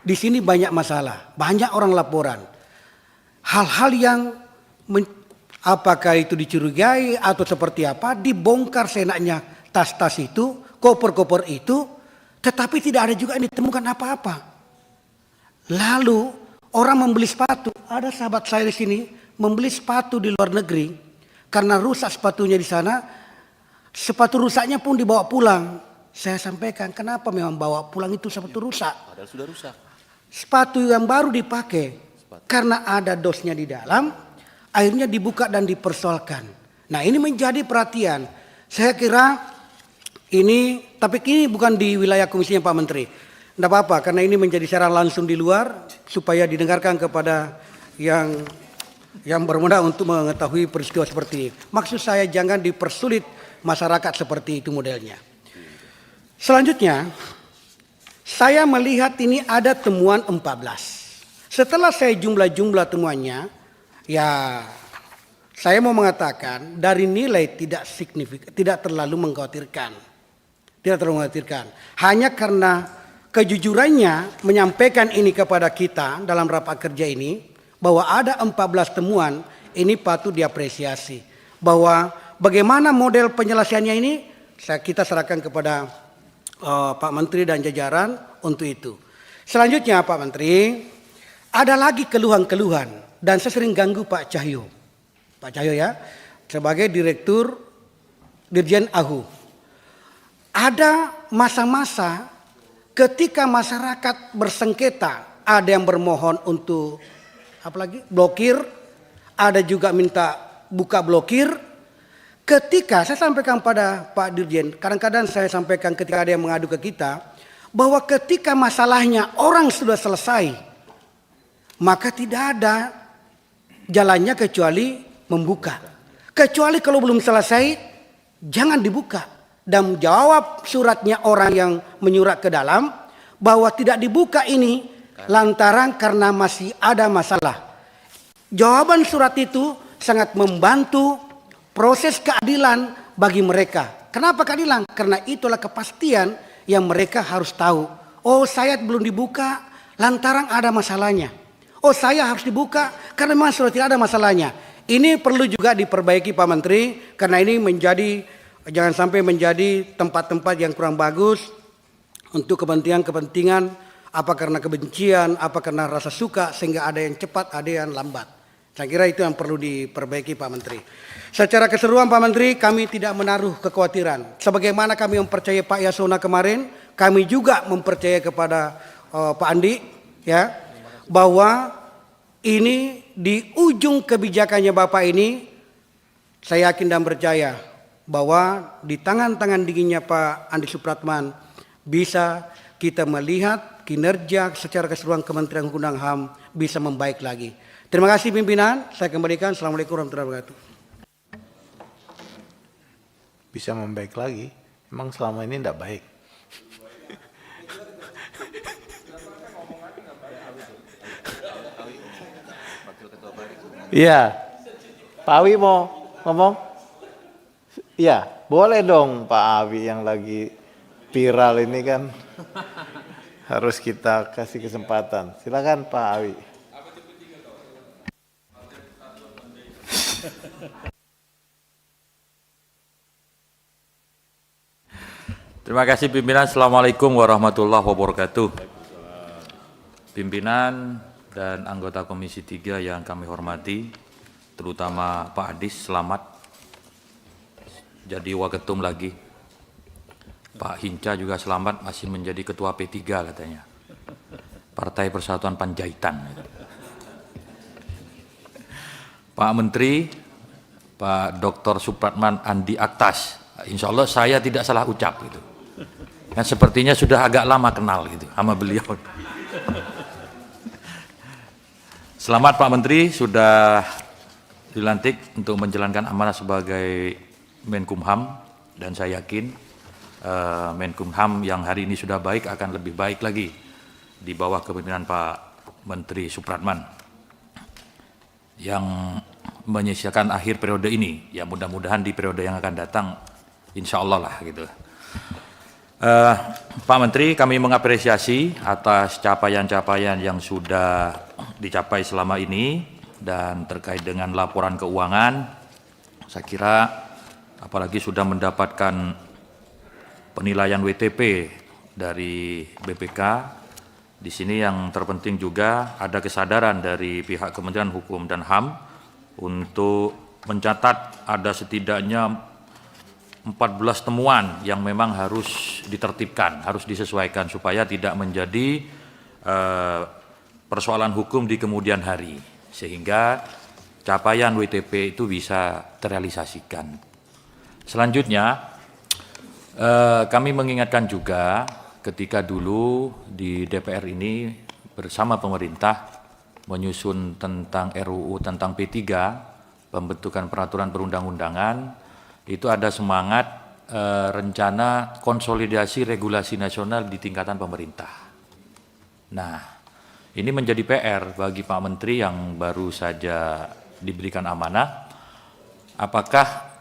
I: Di sini banyak masalah, banyak orang laporan. Hal-hal yang apakah itu dicurigai atau seperti apa, dibongkar seenaknya tas-tas itu, koper-koper itu, tetapi tidak ada juga yang ditemukan apa-apa. Lalu orang membeli sepatu, ada sahabat saya di sini membeli sepatu di luar negeri karena rusak sepatunya di sana, sepatu rusaknya pun dibawa pulang. Saya sampaikan, kenapa memang bawa pulang itu sepatu rusak?
B: Padahal sudah rusak.
I: Sepatu yang baru dipakai karena ada dosnya di dalam, akhirnya dibuka dan dipersoalkan. Nah, ini menjadi perhatian. Saya kira ini, tapi ini bukan di wilayah komisinya Pak Menteri. Tidak apa-apa, karena ini menjadi secara langsung di luar supaya didengarkan kepada yang berwenang untuk mengetahui peristiwa seperti ini. Maksud saya jangan dipersulit masyarakat seperti itu modelnya. Selanjutnya, saya melihat ini ada temuan 14. Setelah saya jumlah temuannya, ya saya mau mengatakan dari nilai tidak signifikan, tidak terlalu mengkhawatirkan. Tidak terlalu mengkhawatirkan. Hanya karena kejujurannya menyampaikan ini kepada kita dalam rapat kerja ini, bahwa ada 14 temuan, ini patut diapresiasi. Bahwa bagaimana model penyelesaiannya ini, kita serahkan kepada Pak Menteri dan jajaran untuk itu. Selanjutnya Pak Menteri, ada lagi keluhan-keluhan dan saya sering ganggu Pak Cahyo. Pak Cahyo ya, sebagai Direktur Dirjen AHU. Ada masa-masa ketika masyarakat bersengketa, ada yang bermohon untuk blokir, ada juga minta buka blokir. Ketika saya sampaikan pada Pak Dirjen, kadang-kadang saya sampaikan ketika ada yang mengadu ke kita, bahwa ketika masalahnya orang sudah selesai, maka tidak ada jalannya kecuali membuka. Kecuali kalau belum selesai, jangan dibuka. Dan jawab suratnya orang yang menyurat ke dalam, bahwa tidak dibuka ini lantaran karena masih ada masalah. Jawaban surat itu sangat membantu proses keadilan bagi mereka. Kenapa keadilan? Karena itulah kepastian yang mereka harus tahu. Oh, saya belum dibuka lantaran ada masalahnya. Oh, saya harus dibuka karena memang sudah tidak ada masalahnya. Ini perlu juga diperbaiki Pak Menteri, karena ini jangan sampai menjadi tempat-tempat yang kurang bagus untuk kepentingan-kepentingan, apa karena kebencian, apa karena rasa suka, sehingga ada yang cepat, ada yang lambat. Saya kira itu yang perlu diperbaiki Pak Menteri. Secara keseluruhan Pak Menteri, kami tidak menaruh kekhawatiran. Sebagaimana kami mempercayai Pak Yasona kemarin, kami juga mempercayai kepada Pak Andi, ya, bahwa ini di ujung kebijakannya Bapak ini, saya yakin dan percaya bahwa di tangan-tangan dinginnya Pak Andi Supratman bisa kita melihat kinerja secara keseluruhan Kementerian Hukum dan HAM bisa membaik lagi. Terima kasih pimpinan, saya kembalikan. Assalamualaikum warahmatullahi wabarakatuh.
A: Bisa membaik lagi, emang selama ini tidak baik. Iya, Pak Awi mau ngomong? Iya, boleh dong Pak Awi yang lagi viral ini kan. Harus kita kasih kesempatan. Silakan Pak Awi.
J: Terima kasih pimpinan. Assalamualaikum warahmatullahi wabarakatuh. Pimpinan dan anggota Komisi 3 yang kami hormati, terutama Pak Adis, selamat jadi waketum lagi. Pak Hinca juga selamat, masih menjadi ketua P3 katanya. Partai Persatuan Panjaitan. Pak Menteri, Pak Dr. Supratman Andi Aktas, insya Allah saya tidak salah ucap gitu. Yang sepertinya sudah agak lama kenal gitu sama beliau. Selamat Pak Menteri, sudah dilantik untuk menjalankan amanah sebagai Menkumham, dan saya yakin Menkumham yang hari ini sudah baik akan lebih baik lagi di bawah kepemimpinan Pak Menteri Supratman yang menyisikan akhir periode ini. Ya mudah-mudahan di periode yang akan datang, insya Allah lah gitu. Pak Menteri, kami mengapresiasi atas capaian-capaian yang sudah dicapai selama ini dan terkait dengan laporan keuangan, saya kira apalagi sudah mendapatkan penilaian WTP dari BPK. Di sini yang terpenting juga ada kesadaran dari pihak Kementerian Hukum dan HAM untuk mencatat ada setidaknya 14 temuan yang memang harus ditertibkan, harus disesuaikan supaya tidak menjadi persoalan hukum di kemudian hari, sehingga capaian WTP itu bisa terrealisasikan. Selanjutnya, kami mengingatkan juga ketika dulu di DPR ini bersama pemerintah menyusun tentang RUU tentang P3, pembentukan peraturan perundang-undangan, itu ada semangat rencana konsolidasi regulasi nasional di tingkatan pemerintah. Nah, ini menjadi PR bagi Pak Menteri yang baru saja diberikan amanah. Apakah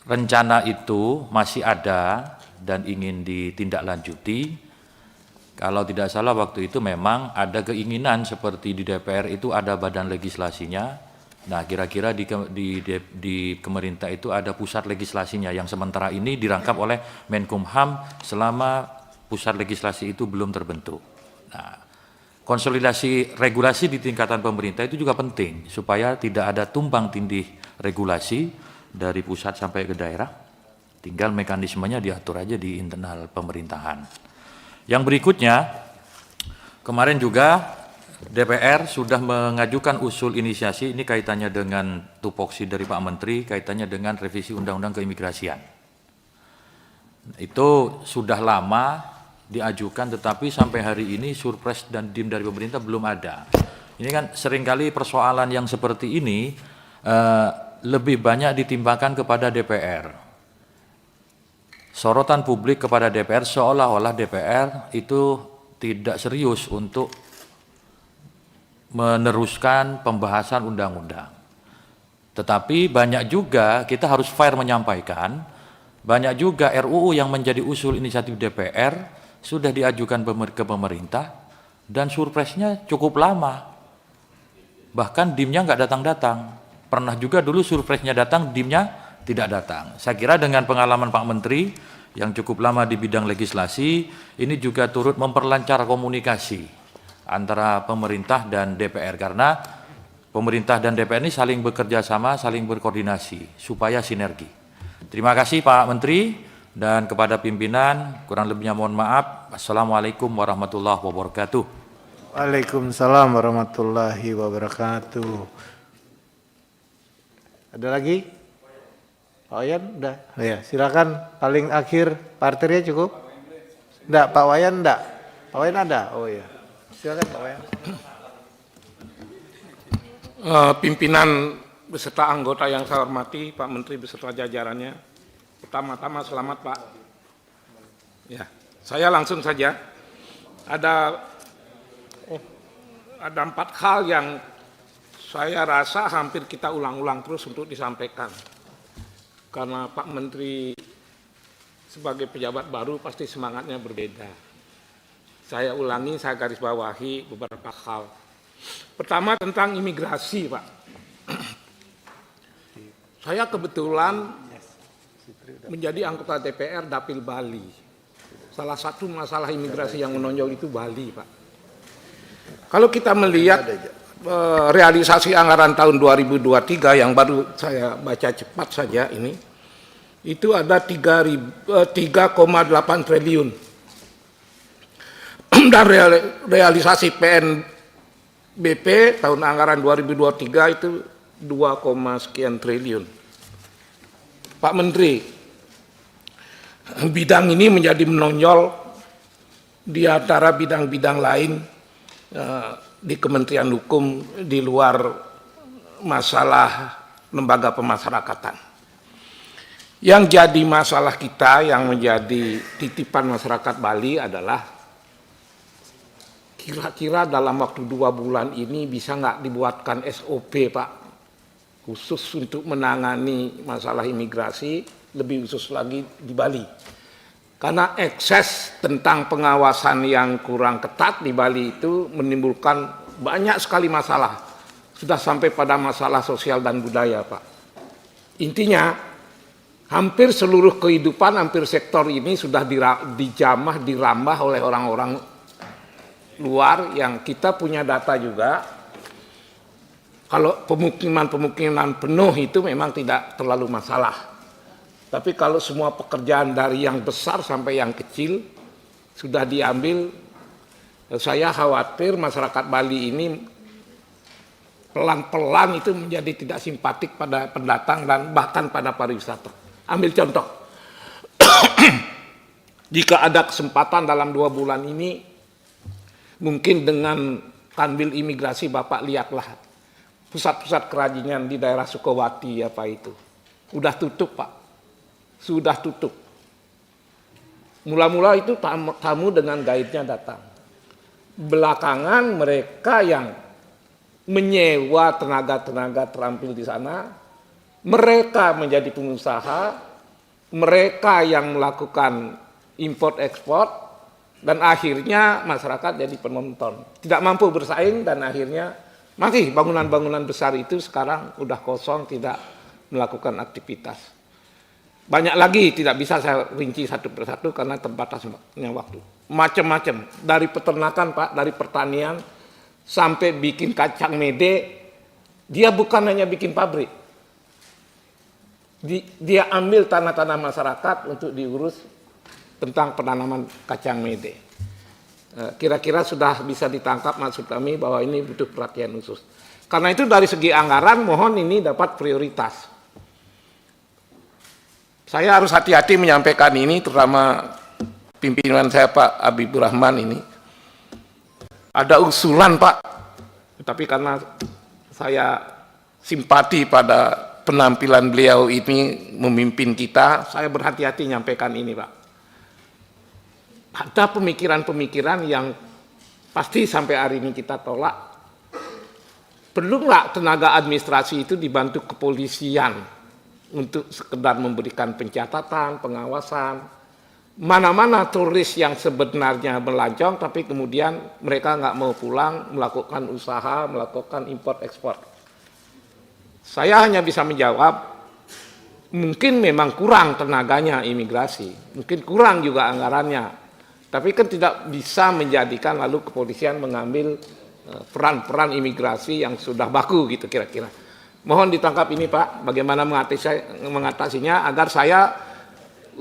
J: rencana itu masih ada dan ingin ditindaklanjuti? Kalau tidak salah waktu itu memang ada keinginan seperti di DPR itu ada badan legislasinya. Nah, kira-kira di pemerintah itu ada pusat legislasinya yang sementara ini dirangkap oleh Menkumham selama pusat legislasi itu belum terbentuk. Nah, konsolidasi regulasi di tingkatan pemerintah itu juga penting supaya tidak ada tumpang tindih regulasi dari pusat sampai ke daerah. Tinggal mekanismenya diatur aja di internal pemerintahan. Yang berikutnya, kemarin juga DPR sudah mengajukan usul inisiasi, ini kaitannya dengan tupoksi dari Pak Menteri, kaitannya dengan revisi Undang-Undang Keimigrasian. Itu sudah lama diajukan, tetapi sampai hari ini surpres dan dim dari pemerintah belum ada. Ini kan seringkali persoalan yang seperti ini lebih banyak ditimpakan kepada DPR. Sorotan publik kepada DPR seolah-olah DPR itu tidak serius untuk meneruskan pembahasan undang-undang. Tetapi banyak juga kita harus fair menyampaikan, banyak juga RUU yang menjadi usul inisiatif DPR sudah diajukan ke pemerintah dan surpresnya cukup lama. Bahkan dimnya nggak datang-datang. Pernah juga dulu surpresnya datang, dimnya tidak datang. Saya kira dengan pengalaman Pak Menteri yang cukup lama di bidang legislasi, ini juga turut memperlancar komunikasi antara pemerintah dan DPR, karena pemerintah dan DPR ini saling bekerja sama, saling berkoordinasi supaya sinergi. Terima kasih Pak Menteri dan kepada pimpinan, kurang lebihnya mohon maaf. Assalamualaikum warahmatullahi wabarakatuh.
A: Waalaikumsalam warahmatullahi wabarakatuh. Ada lagi? Pak Wayan, udah. Oh ya, silakan paling akhir partirnya cukup? Enggak, Pak Wayan enggak? Pak Wayan ada? Oh iya. Silakan Pak Wayan.
K: Pimpinan beserta anggota yang saya hormati, Pak Menteri beserta jajarannya. Pertama-tama selamat Pak. Ya, saya langsung saja. Ada 4 hal yang saya rasa hampir kita ulang-ulang terus untuk disampaikan. Karena Pak Menteri sebagai pejabat baru pasti semangatnya berbeda. Saya ulangi, saya garis bawahi beberapa hal. Pertama tentang imigrasi, Pak. Saya kebetulan menjadi anggota DPR Dapil Bali. Salah satu masalah imigrasi yang menonjol itu Bali, Pak. Kalau kita melihat realisasi anggaran tahun 2023 yang baru saya baca cepat saja ini, itu ada 3,8 triliun. Dan realisasi PNBP tahun anggaran 2023 itu 2, sekian triliun. Pak Menteri, bidang ini menjadi menonjol di antara bidang-bidang lain di Kementerian Hukum di luar masalah lembaga pemasyarakatan. Yang jadi masalah kita, yang menjadi titipan masyarakat Bali adalah kira-kira dalam waktu 2 bulan ini bisa nggak dibuatkan SOP, Pak, khusus untuk menangani masalah imigrasi, lebih khusus lagi di Bali. Karena ekses tentang pengawasan yang kurang ketat di Bali itu menimbulkan banyak sekali masalah. Sudah sampai pada masalah sosial dan budaya, Pak. Intinya, hampir seluruh kehidupan, hampir sektor ini sudah dijamah, dirambah oleh orang-orang luar yang kita punya data juga. Kalau pemukiman penuh itu memang tidak terlalu masalah. Tapi kalau semua pekerjaan dari yang besar sampai yang kecil sudah diambil, saya khawatir masyarakat Bali ini pelan-pelan itu menjadi tidak simpatik pada pendatang dan bahkan pada pariwisata. Ambil contoh, jika ada kesempatan dalam 2 bulan ini, mungkin dengan Kanwil Imigrasi Bapak lihatlah pusat-pusat kerajinan di daerah Sukawati apa itu. Udah tutup, Pak. Sudah tutup. Mula-mula itu tamu dengan guide-nya datang. Belakangan mereka yang menyewa tenaga-tenaga terampil di sana, mereka menjadi pengusaha, mereka yang melakukan import-ekspor, dan akhirnya masyarakat jadi penonton. Tidak mampu bersaing dan akhirnya masih bangunan-bangunan besar itu sekarang udah kosong, tidak melakukan aktivitas. Banyak lagi tidak bisa saya rinci satu persatu karena terbatasnya waktu. Macam-macam, dari peternakan, Pak, dari pertanian sampai bikin kacang mede, dia bukan hanya bikin pabrik. Dia ambil tanah-tanah masyarakat untuk diurus tentang penanaman kacang mede. Kira-kira sudah bisa ditangkap maksud kami bahwa ini butuh perhatian khusus. Karena itu dari segi anggaran mohon ini dapat prioritas. Saya harus hati-hati menyampaikan ini, terutama pimpinan saya Pak Habibur Rahman ini. Ada usulan, Pak, tapi karena saya simpati pada penampilan beliau ini memimpin kita, saya berhati-hati menyampaikan ini, Pak. Ada pemikiran-pemikiran yang pasti sampai hari ini kita tolak. Perlu nggak tenaga administrasi itu dibantu kepolisian untuk sekedar memberikan pencatatan, pengawasan. Mana-mana turis yang sebenarnya melancong, tapi kemudian mereka nggak mau pulang, melakukan usaha, melakukan import-ekspor. Saya hanya bisa menjawab, mungkin memang kurang tenaganya imigrasi, mungkin kurang juga anggarannya. Tapi kan tidak bisa menjadikan lalu kepolisian mengambil peran-peran imigrasi yang sudah baku gitu kira-kira. Mohon ditangkap ini, Pak, bagaimana mengatasinya agar saya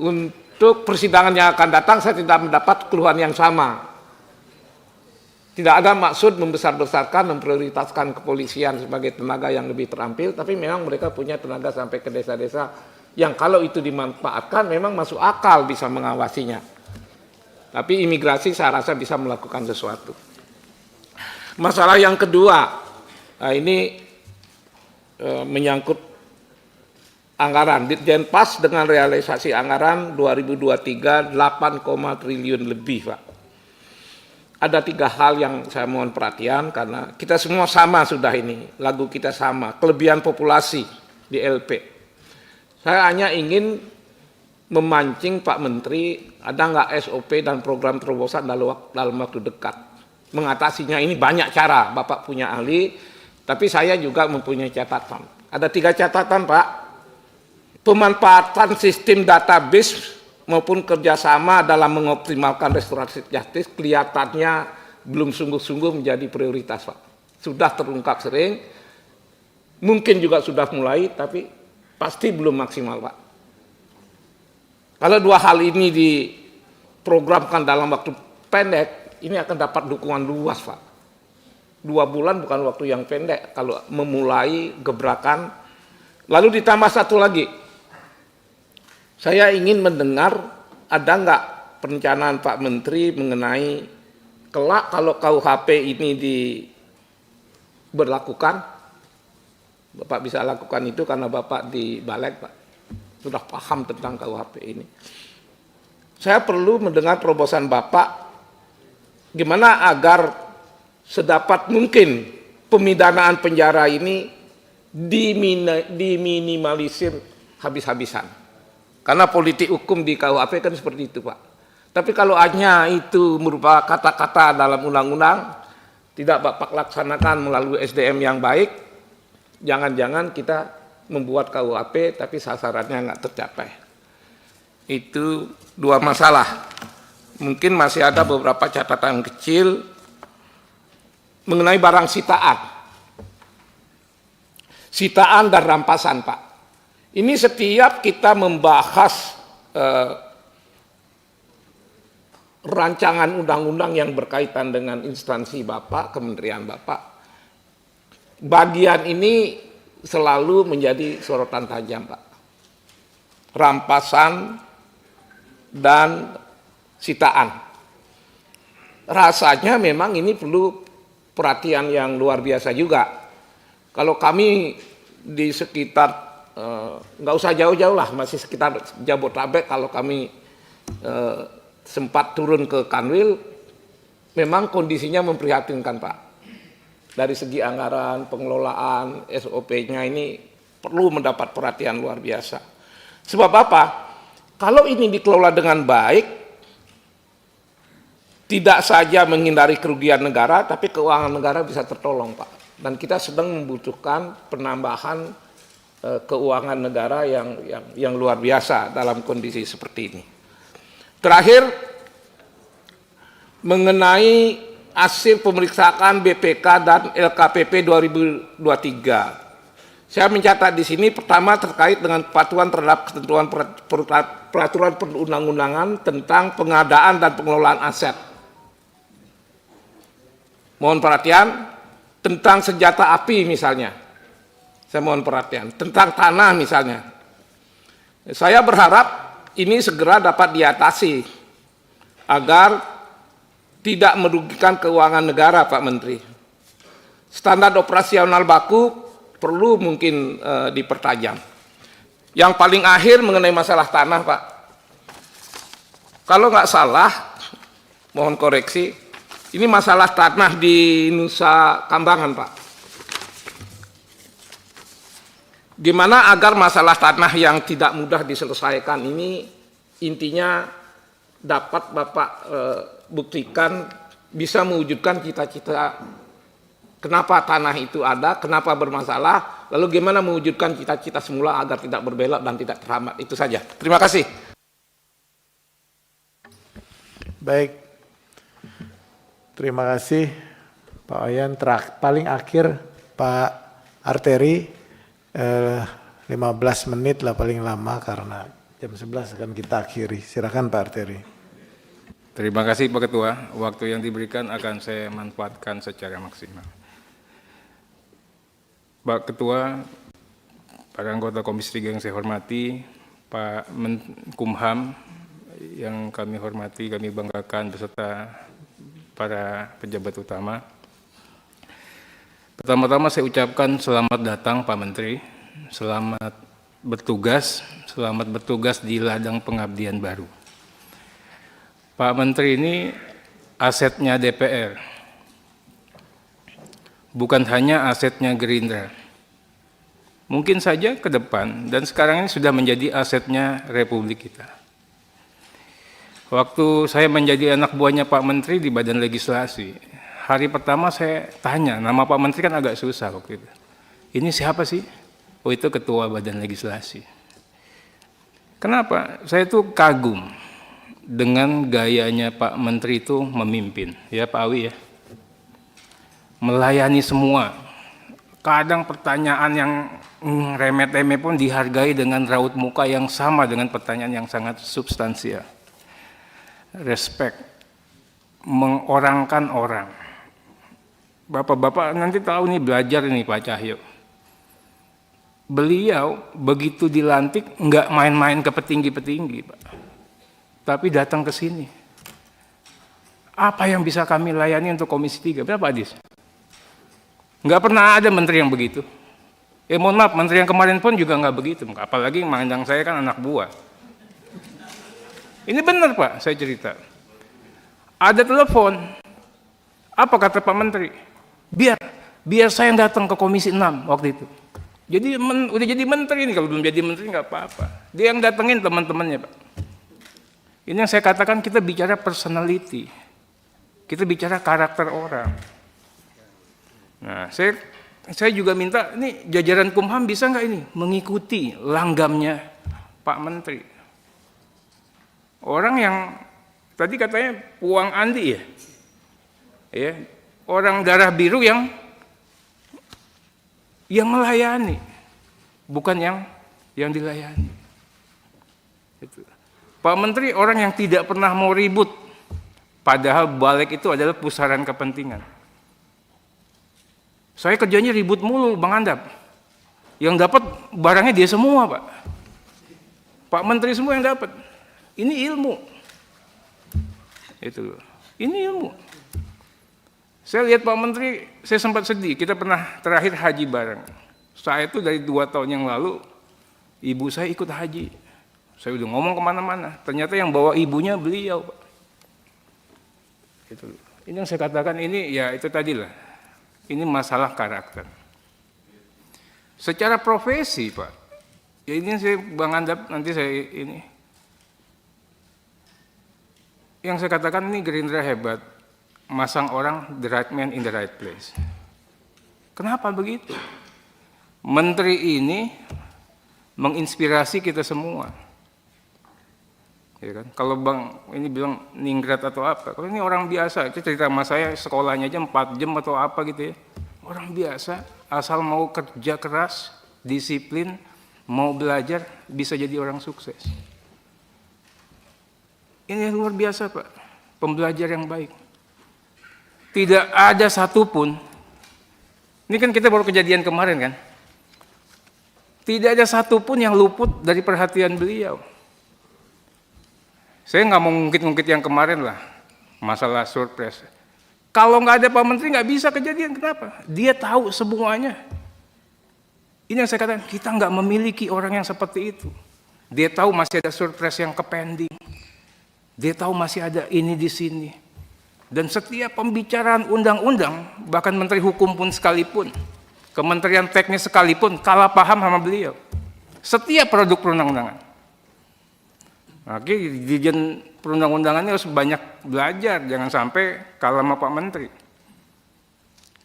K: untuk persidangan yang akan datang saya tidak mendapat keluhan yang sama. Tidak ada maksud membesar-besarkan, memprioritaskan kepolisian sebagai tenaga yang lebih terampil, tapi memang mereka punya tenaga sampai ke desa-desa yang kalau itu dimanfaatkan memang masuk akal bisa mengawasinya. Tapi imigrasi saya rasa bisa melakukan sesuatu. Masalah yang kedua, ini menyangkut anggaran. Ditjenpas dengan realisasi anggaran 2023 8, triliun lebih, Pak. Ada 3 hal yang saya mohon perhatian karena kita semua sama sudah ini, lagu kita sama, kelebihan populasi di LP. Saya hanya ingin memancing Pak Menteri, ada nggak SOP dan program terobosan dalam waktu dekat. Mengatasinya ini banyak cara, Bapak punya ahli, tapi saya juga mempunyai catatan. Ada 3 catatan, Pak. Pemanfaatan sistem database maupun kerjasama dalam mengoptimalkan restoratif justice kelihatannya belum sungguh-sungguh menjadi prioritas, Pak. Sudah terungkap sering, mungkin juga sudah mulai, tapi pasti belum maksimal, Pak. Kalau 2 hal ini diprogramkan dalam waktu pendek, ini akan dapat dukungan luas, Pak. 2 bulan bukan waktu yang pendek kalau memulai gebrakan. Lalu ditambah satu lagi, saya ingin mendengar ada nggak perencanaan Pak Menteri mengenai kelak kalau KUHP ini diberlakukan, Bapak bisa lakukan itu karena Bapak di Balik, Pak. Sudah paham tentang KUHP ini. Saya perlu mendengar terobosan Bapak gimana agar sedapat mungkin pemidanaan penjara ini diminimalisir habis-habisan. Karena politik hukum di KUHP kan seperti itu, Pak. Tapi kalau hanya itu merupakan kata-kata dalam undang-undang, tidak Bapak laksanakan melalui SDM yang baik, jangan-jangan kita membuat KUHP tapi sasarannya nggak tercapai. Itu dua masalah. Mungkin masih ada beberapa catatan kecil mengenai barang sitaan. Sitaan dan rampasan, Pak. Ini setiap kita membahas rancangan undang-undang yang berkaitan dengan instansi Bapak, kementerian Bapak, bagian ini selalu menjadi sorotan tajam, Pak. Rampasan dan sitaan. Rasanya memang ini perlu perhatian yang luar biasa juga. Kalau kami di sekitar, nggak usah jauh-jauh lah, masih sekitar Jabodetabek, kalau kami sempat turun ke Kanwil, memang kondisinya memprihatinkan, Pak. Dari segi anggaran, pengelolaan, SOP-nya ini perlu mendapat perhatian luar biasa. Sebab apa? Kalau ini dikelola dengan baik, tidak saja menghindari kerugian negara, tapi keuangan negara bisa tertolong, Pak. Dan kita sedang membutuhkan penambahan keuangan negara yang luar biasa dalam kondisi seperti ini. Terakhir, mengenai hasil pemeriksaan BPK dan LKPP 2023. Saya mencatat di sini pertama terkait dengan kepatuhan terhadap ketentuan peraturan perundang-undangan tentang pengadaan dan pengelolaan aset. Mohon perhatian tentang senjata api misalnya. Saya mohon perhatian tentang tanah misalnya. Saya berharap ini segera dapat diatasi agar tidak merugikan keuangan negara, Pak Menteri. Standar operasional baku perlu mungkin dipertajam. Yang paling akhir mengenai masalah tanah, Pak. Kalau nggak salah, mohon koreksi, ini masalah tanah di Nusa Kambangan, Pak. Gimana agar masalah tanah yang tidak mudah diselesaikan ini intinya dapat Bapak buktikan bisa mewujudkan cita-cita kenapa tanah itu ada, kenapa bermasalah, lalu gimana mewujudkan cita-cita semula agar tidak berbelok dan tidak terhambat. Itu saja. Terima kasih.
A: Baik. Terima kasih Pak Wayan. Paling akhir Pak Arteri, 15 menit lah paling lama karena jam 11 akan kita akhiri. Silakan Pak Arteri.
L: Terima kasih Pak Ketua. Waktu yang diberikan akan saya manfaatkan secara maksimal. Pak Ketua, para anggota Komisi 3 yang saya hormati, Pak Menkumham yang kami hormati, kami banggakan beserta para pejabat utama. Pertama-tama saya ucapkan selamat datang Pak Menteri, selamat bertugas di ladang pengabdian baru. Pak Menteri ini asetnya DPR, bukan hanya asetnya Gerindra. Mungkin saja ke depan, dan sekarang ini sudah menjadi asetnya Republik kita. Waktu saya menjadi anak buahnya Pak Menteri di Badan Legislasi, hari pertama saya tanya, nama Pak Menteri kan agak susah waktu itu. Ini siapa sih? Oh, itu Ketua Badan Legislasi. Kenapa? Saya tuh kagum dengan gayanya Pak Menteri itu memimpin. Ya Pak Awi ya. Melayani semua. Kadang pertanyaan yang remeh-temeh pun dihargai dengan raut muka yang sama dengan pertanyaan yang sangat substansial. Respect, mengorangkan orang. Bapak-bapak nanti tahu nih, belajar nih Pak Cahyo. Beliau begitu dilantik nggak main-main ke petinggi-petinggi, Pak. Tapi datang ke sini. Apa yang bisa kami layani untuk Komisi 3? Berapa, Adis? Nggak pernah ada menteri yang begitu. Mohon maaf, menteri yang kemarin pun juga nggak begitu. Apalagi mandang saya kan anak buah. Ini benar Pak, saya cerita. Ada telepon, Apa kata Pak Menteri? Biar saya yang datang ke Komisi 6 waktu itu. Jadi udah jadi menteri ini, kalau belum jadi menteri nggak apa-apa. Dia yang datengin teman-temannya, Pak. Ini yang saya katakan, kita bicara personality. Kita bicara karakter orang. Nah, saya juga minta, ini jajaran Kumham bisa nggak ini mengikuti langgamnya Pak Menteri. Orang yang tadi katanya Puang Andi ya, orang darah biru yang melayani, bukan yang dilayani. Itu. Pak Menteri orang yang tidak pernah mau ribut, padahal balik itu adalah pusaran kepentingan. Saya kerjanya ribut mulu, Bang Andap. Yang dapat barangnya dia semua, Pak. Pak Menteri semua yang dapat. Ini ilmu. Itu. Ini ilmu. Saya lihat Pak Menteri, saya sempat sedih. Kita pernah terakhir haji bareng. Saya itu dari 2 tahun yang lalu, ibu saya ikut haji. Saya udah ngomong kemana-mana. Ternyata yang bawa ibunya beliau, Pak. Itu. Ini yang saya katakan ini, ya itu tadilah. Ini masalah karakter. Secara profesi, Pak. Ya ini saya Bang Andap, nanti saya ini. Yang saya katakan ini Gerindra hebat. Masang orang the right man in the right place. Kenapa begitu? Menteri ini menginspirasi kita semua. Ya kan? Kalau Bang ini bilang ningrat atau apa, kalau ini orang biasa, itu cerita sama saya sekolahnya aja 4 jam atau apa gitu ya. Orang biasa, asal mau kerja keras, disiplin, mau belajar, bisa jadi orang sukses. Ini luar biasa, Pak. Pembelajar yang baik. Tidak ada satupun, ini kan kita baru kejadian kemarin kan, tidak ada satupun yang luput dari perhatian beliau. Saya nggak mau ngungkit-ngungkit yang kemarin lah, masalah surprise. Kalau nggak ada Pak Menteri nggak bisa kejadian, kenapa? Dia tahu semuanya. Ini yang saya katakan, kita nggak memiliki orang yang seperti itu. Dia tahu masih ada surprise yang kepending. Dia tahu masih ada ini di sini. Dan setiap pembicaraan undang-undang, bahkan Menteri Hukum pun sekalipun, Kementerian Teknis sekalipun, kalah paham sama beliau. Setiap produk perundang-undangan. Oke, Dirjen perundang-undangannya harus banyak belajar, jangan sampai kalah sama Pak Menteri.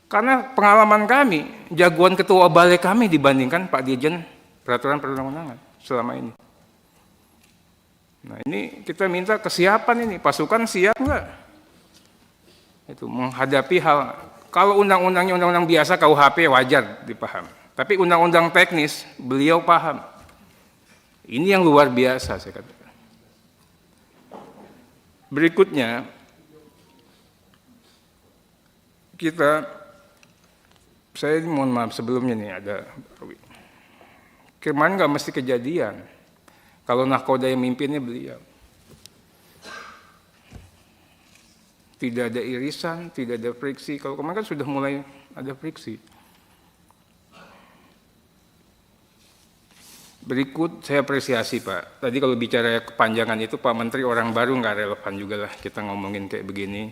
L: Karena pengalaman kami, jagoan ketua balik kami dibandingkan Pak Dirjen peraturan perundang-undangan selama ini. Nah ini kita minta kesiapan ini, pasukan siap nggak? Itu menghadapi hal, kalau undang-undangnya undang-undang biasa KUHP wajar dipaham, tapi undang-undang teknis beliau paham. Ini yang luar biasa saya katakan. Berikutnya saya mohon maaf sebelumnya nih ada kemarin nggak mesti kejadian kalau nahkoda yang mimpinnya beliau. Tidak ada irisan, tidak ada friksi. Kalau kemarin kan sudah mulai ada friksi. Berikut saya apresiasi Pak. Tadi kalau bicara kepanjangan itu Pak Menteri orang baru nggak relevan juga lah kita ngomongin kayak begini.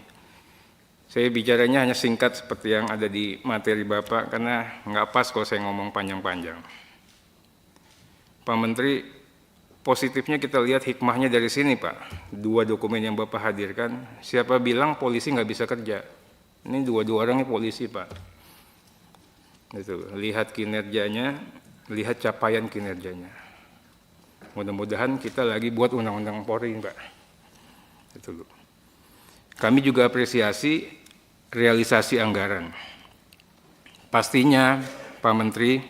L: Saya bicaranya hanya singkat seperti yang ada di materi Bapak karena nggak pas kalau saya ngomong panjang-panjang. Pak Menteri, positifnya kita lihat hikmahnya dari sini Pak. 2 dokumen yang Bapak hadirkan, siapa bilang polisi nggak bisa kerja? Ini 2 orangnya polisi Pak. Itu, lihat kinerjanya, lihat capaian kinerjanya. Mudah-mudahan kita lagi buat undang-undang Polri Pak. Itu loh. Kami juga apresiasi realisasi anggaran. Pastinya Pak Menteri,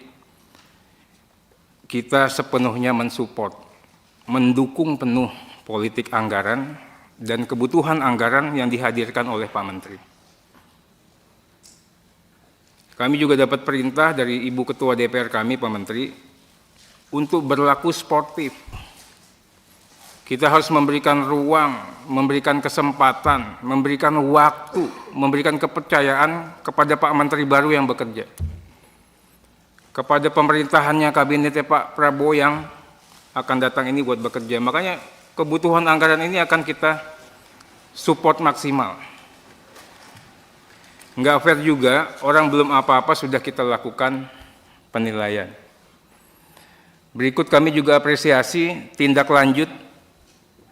L: kita sepenuhnya mensupport, mendukung penuh politik anggaran dan kebutuhan anggaran yang dihadirkan oleh Pak Menteri. Kami juga dapat perintah dari Ibu Ketua DPR kami, Pak Menteri, untuk berlaku sportif. Kita harus memberikan ruang, memberikan kesempatan, memberikan waktu, memberikan kepercayaan kepada Pak Menteri baru yang bekerja. Kepada pemerintahannya, kabinetnya Pak Prabowo yang akan datang ini buat bekerja. Makanya kebutuhan anggaran ini akan kita support maksimal. Nggak fair juga, orang belum apa-apa sudah kita lakukan penilaian. Berikut kami juga apresiasi tindak lanjut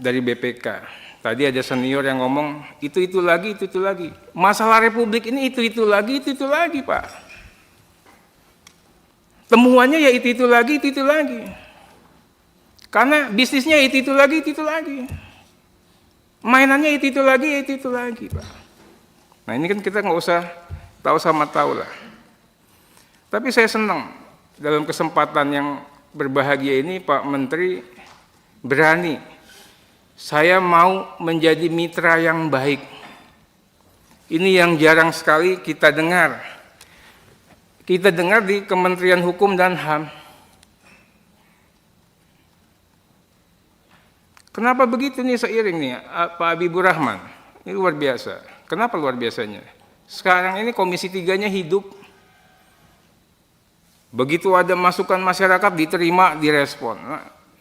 L: dari BPK. Tadi ada senior yang ngomong, itu lagi, itu lagi. Masalah Republik ini itu lagi, itu lagi, Pak. Temuannya ya itu lagi, itu lagi. Karena bisnisnya itu lagi, itu lagi. Mainannya itu lagi, itu lagi, Pak. Nah ini kan kita nggak usah tahu sama tahu lah. Tapi saya senang dalam kesempatan yang berbahagia ini Pak Menteri berani. Saya mau menjadi mitra yang baik. Ini yang jarang sekali kita dengar. Kita dengar di Kementerian Hukum dan HAM. Kenapa begitu nih seiring nih Pak Habibur Rahman? Ini luar biasa. Kenapa luar biasanya? Sekarang ini Komisi 3-nya hidup. Begitu ada masukan masyarakat diterima, direspon.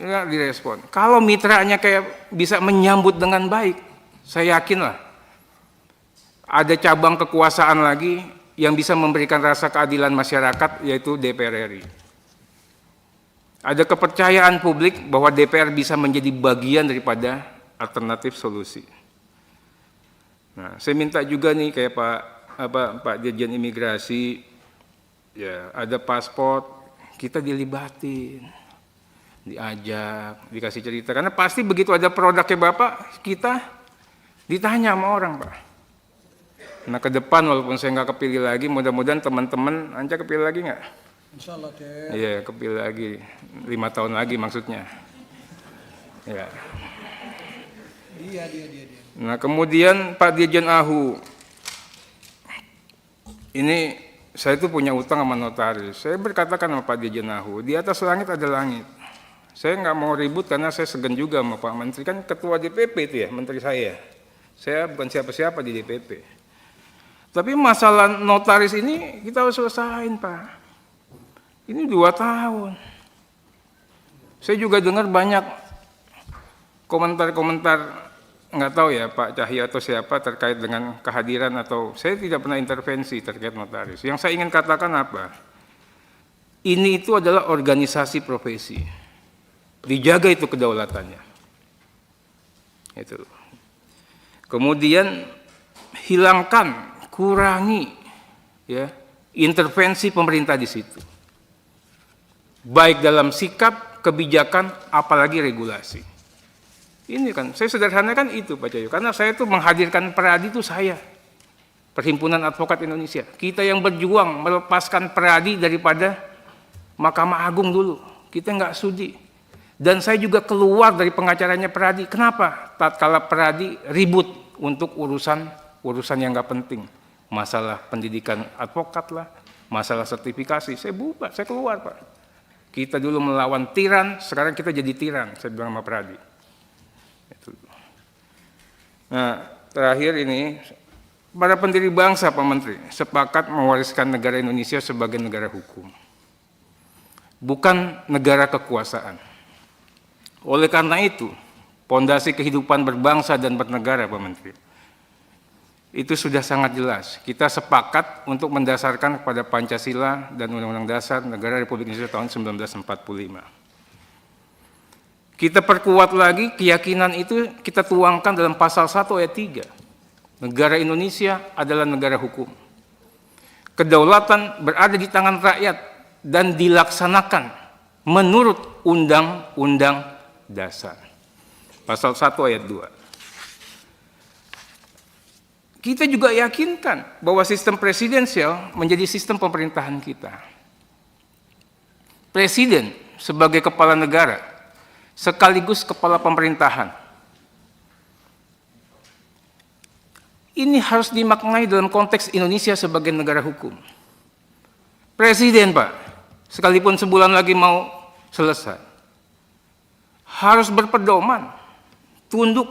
L: Ya, direspon. Kalau mitranya kayak bisa menyambut dengan baik, saya yakinlah ada cabang kekuasaan lagi yang bisa memberikan rasa keadilan masyarakat, yaitu DPR RI. Ada kepercayaan publik bahwa DPR bisa menjadi bagian daripada alternatif solusi. Nah, saya minta juga nih kayak Pak Dirjen Imigrasi, ya ada paspor, kita dilibatin, diajak, dikasih cerita. Karena pasti begitu ada produknya Bapak, kita ditanya sama orang, Pak. Nah ke depan walaupun saya nggak kepilih lagi, mudah-mudahan teman-teman Anca kepilih lagi nggak?
I: Insya Allah, Dek.
L: Iya, kepilih lagi, 5 tahun lagi maksudnya. Ya.
I: Iya.
L: Nah kemudian Pak Dirjen AHU, ini saya itu punya utang sama notaris. Saya berkatakan sama Pak Dirjen AHU, di atas langit ada langit. Saya nggak mau ribut karena saya segan juga sama Pak Menteri, kan ketua DPP itu ya, menteri saya. Saya bukan siapa-siapa di DPP. Tapi masalah notaris ini kita harus selesain, Pak. Ini 2 tahun. Saya juga dengar banyak komentar-komentar, nggak tahu ya Pak Cahyo atau siapa terkait dengan kehadiran atau saya tidak pernah intervensi terkait notaris. Yang saya ingin katakan apa? Ini itu adalah organisasi profesi. Dijaga itu kedaulatannya. Itu. Kemudian hilangkan, kurangi ya intervensi pemerintah di situ. Baik dalam sikap, kebijakan, apalagi regulasi. Ini kan, saya sederhanakan itu Pak Cahyo, karena saya tuh menghadirkan Peradi itu saya, Perhimpunan Advokat Indonesia. Kita yang berjuang melepaskan Peradi daripada Mahkamah Agung dulu, kita nggak sudi. Dan saya juga keluar dari pengacaranya Peradi. Kenapa? Tatkala Peradi ribut untuk urusan yang nggak penting, masalah pendidikan advokat lah, masalah sertifikasi, saya bubar, saya keluar Pak. Kita dulu melawan tiran, sekarang kita jadi tiran, saya bilang sama Peradi. Nah, terakhir ini, para pendiri bangsa, Pak Menteri, sepakat mewariskan negara Indonesia sebagai negara hukum. Bukan negara kekuasaan. Oleh karena itu, pondasi kehidupan berbangsa dan bernegara, Pak Menteri, itu sudah sangat jelas. Kita sepakat untuk mendasarkan kepada Pancasila dan Undang-Undang Dasar Negara Republik Indonesia tahun 1945. Kita perkuat lagi keyakinan itu, kita tuangkan dalam pasal 1 ayat 3. Negara Indonesia adalah negara hukum. Kedaulatan berada di tangan rakyat dan dilaksanakan menurut Undang-Undang Dasar. Pasal 1 ayat 2. Kita juga yakinkan bahwa sistem presidensial menjadi sistem pemerintahan kita. Presiden sebagai kepala negara, sekaligus kepala pemerintahan. Ini harus dimaknai dalam konteks Indonesia sebagai negara hukum. Presiden, Pak, sekalipun sebulan lagi mau selesai, harus berpedoman, tunduk,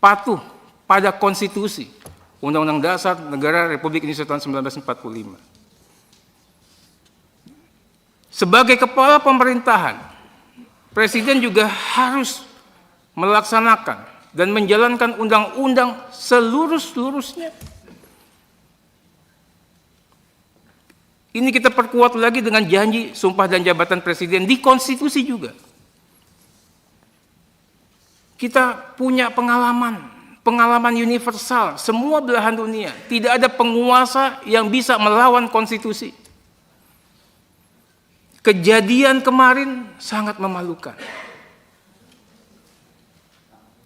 L: patuh pada konstitusi, Undang-Undang Dasar Negara Republik Indonesia tahun 1945. Sebagai kepala pemerintahan, Presiden juga harus melaksanakan dan menjalankan undang-undang seluruh-seluruhnya. Ini kita perkuat lagi dengan janji sumpah dan jabatan presiden di konstitusi juga. Kita punya pengalaman universal, semua belahan dunia. Tidak ada penguasa yang bisa melawan konstitusi. Kejadian kemarin sangat memalukan.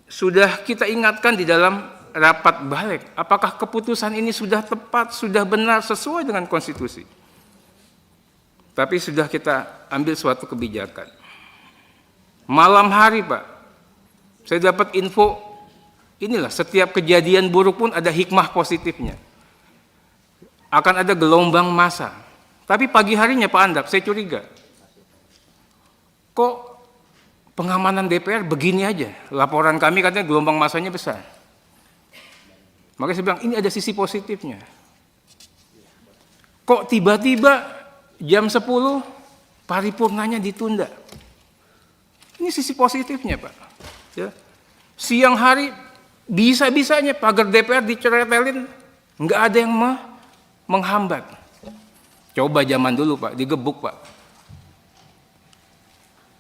L: Sudah kita ingatkan di dalam rapat balik, apakah keputusan ini sudah tepat, sudah benar, sesuai dengan konstitusi. Tapi sudah kita ambil suatu kebijakan. Malam hari, Pak, saya dapat info, inilah setiap kejadian buruk pun ada hikmah positifnya. Akan ada gelombang massa. Tapi pagi harinya Pak Andap, saya curiga. Kok pengamanan DPR begini aja? Laporan kami katanya gelombang massanya besar. Makanya saya bilang, ini ada sisi positifnya. Kok tiba-tiba jam 10 paripurnanya ditunda? Ini sisi positifnya, Pak. Ya. Siang hari bisa-bisanya pagar DPR diceretelin, nggak ada yang menghambat. Coba zaman dulu, Pak, digebuk, Pak.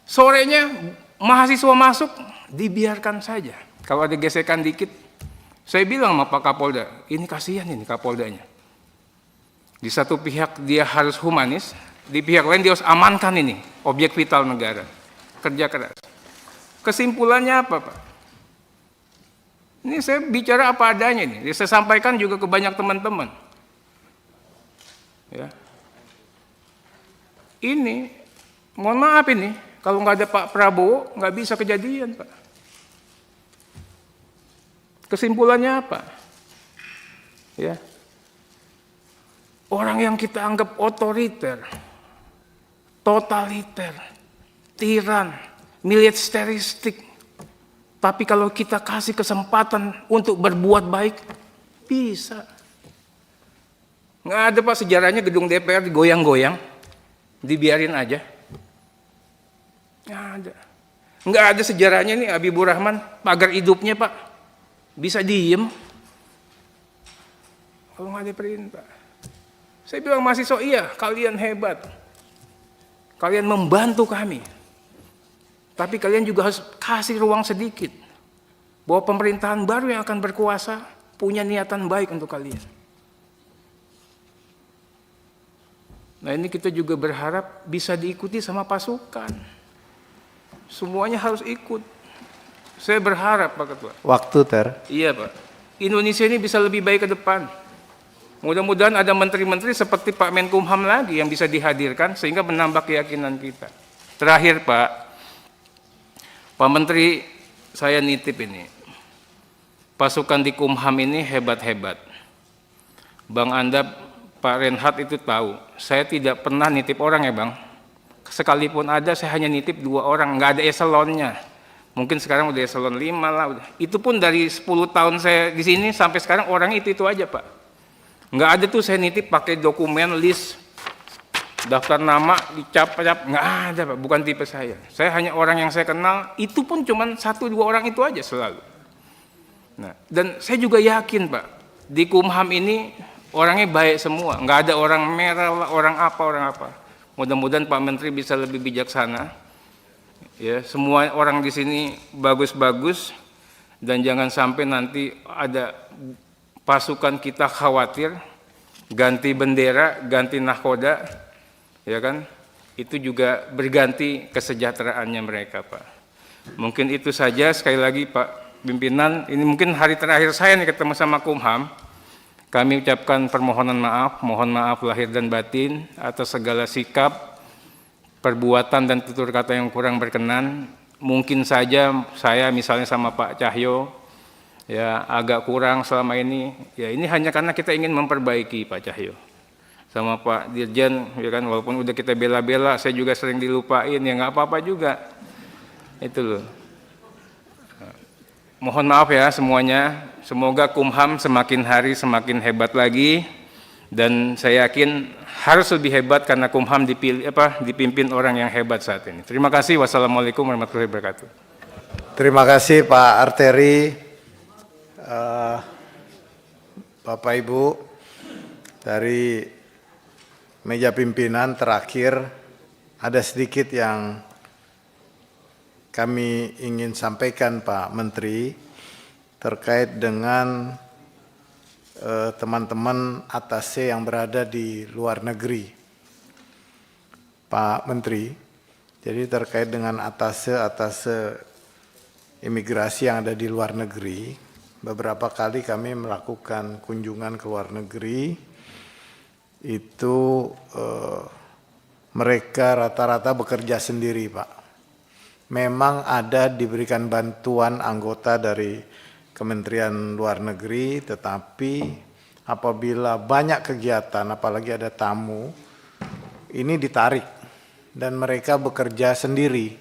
L: Sorenya mahasiswa masuk, dibiarkan saja. Kalau ada gesekan dikit, saya bilang sama Pak Kapolda, ini kasihan ini Kapoldanya. Di satu pihak dia harus humanis, di pihak lain dia harus amankan ini, objek vital negara. Kerja keras. Kesimpulannya apa, Pak? Ini saya bicara apa adanya nih. Saya sampaikan juga ke banyak teman-teman. Ya. Ini, mohon maaf ini, kalau nggak ada Pak Prabowo, nggak bisa kejadian, Pak. Kesimpulannya apa? Ya. Orang yang kita anggap otoriter, totaliter, tiran, militeristik, tapi kalau kita kasih kesempatan untuk berbuat baik, bisa. Nggak ada, Pak, sejarahnya gedung DPR digoyang-goyang, dibiarin aja. Nggak ada. Nggak ada sejarahnya nih Habibur Rahman, pagar hidupnya, Pak, bisa diem. Kalau nggak ada perintah. Saya bilang mahasiswa, iya, kalian hebat. Kalian membantu kami. Tapi kalian juga harus kasih ruang sedikit. Bahwa pemerintahan baru yang akan berkuasa punya niatan baik untuk kalian. Nah, ini kita juga berharap bisa diikuti sama pasukan. Semuanya harus ikut. Saya berharap, Pak Ketua.
A: Waktu, Ter.
L: Iya, Pak. Indonesia ini bisa lebih baik ke depan. Mudah-mudahan ada menteri-menteri seperti Pak Menkumham lagi yang bisa dihadirkan sehingga menambah keyakinan kita. Terakhir, Pak Menteri, saya nitip ini. Pasukan di Kumham ini hebat-hebat. Bang Andap, Pak Renhat itu tahu. Saya tidak pernah nitip orang ya, Bang. Sekalipun ada, saya hanya nitip 2 orang. Nggak ada eselonnya. Mungkin sekarang udah eselon 5 lah. Itu pun dari 10 tahun saya di sini sampai sekarang orangnya itu aja, Pak. Nggak ada tuh saya nitip pakai dokumen list. Daftar nama dicap-cap, nggak ada, Pak, bukan tipe saya. Saya hanya orang yang saya kenal, itu pun cuma 1-2 orang itu aja selalu. Nah, dan saya juga yakin, Pak, di Kumham ini orangnya baik semua, nggak ada orang merah, orang apa. Mudah-mudahan Pak Menteri bisa lebih bijaksana. Ya, semua orang di sini bagus-bagus, dan jangan sampai nanti ada pasukan kita khawatir ganti bendera, ganti nahkoda. Ya kan, itu juga berganti kesejahteraannya mereka, Pak. Mungkin itu saja. Sekali lagi, Pak Pimpinan, ini mungkin hari terakhir saya nih ketemu sama Kumham. Kami ucapkan permohonan maaf, mohon maaf lahir dan batin atas segala sikap, perbuatan dan tutur kata yang kurang berkenan. Mungkin saja saya misalnya sama Pak Cahyo, ya agak kurang selama ini. Ya ini hanya karena kita ingin memperbaiki, Pak Cahyo. Sama Pak Dirjen, ya kan, walaupun udah kita bela-bela, saya juga sering dilupain, ya nggak apa-apa juga. Itu loh. Mohon maaf ya semuanya, semoga Kumham semakin hari semakin hebat lagi, dan saya yakin harus lebih hebat karena Kumham dipimpin orang yang hebat saat ini. Terima kasih, wassalamualaikum warahmatullahi wabarakatuh.
A: Terima kasih Pak Arteri, Bapak Ibu dari meja pimpinan terakhir ada sedikit yang kami ingin sampaikan Pak Menteri terkait dengan teman-teman ATASE yang berada di luar negeri. Pak Menteri, jadi terkait dengan ATASE imigrasi yang ada di luar negeri, beberapa kali kami melakukan kunjungan ke luar negeri, itu mereka rata-rata bekerja sendiri Pak. Memang ada diberikan bantuan anggota dari Kementerian Luar Negeri, tetapi apabila banyak kegiatan, apalagi ada tamu, ini ditarik dan mereka bekerja sendiri.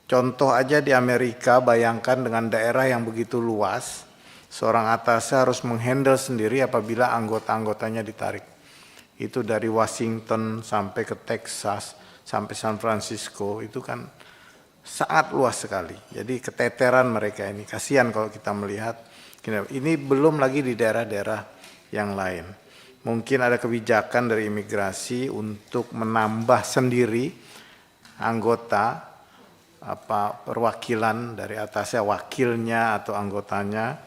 A: Contoh aja di Amerika, bayangkan dengan daerah yang begitu luas, seorang ATASE harus menghandle sendiri apabila anggota-anggotanya ditarik. Itu dari Washington sampai ke Texas, sampai San Francisco, itu kan sangat luas sekali. Jadi keteteran mereka ini, kasihan kalau kita melihat. Ini belum lagi di daerah-daerah yang lain. Mungkin ada kebijakan dari imigrasi untuk menambah sendiri anggota, perwakilan dari atasnya, wakilnya atau anggotanya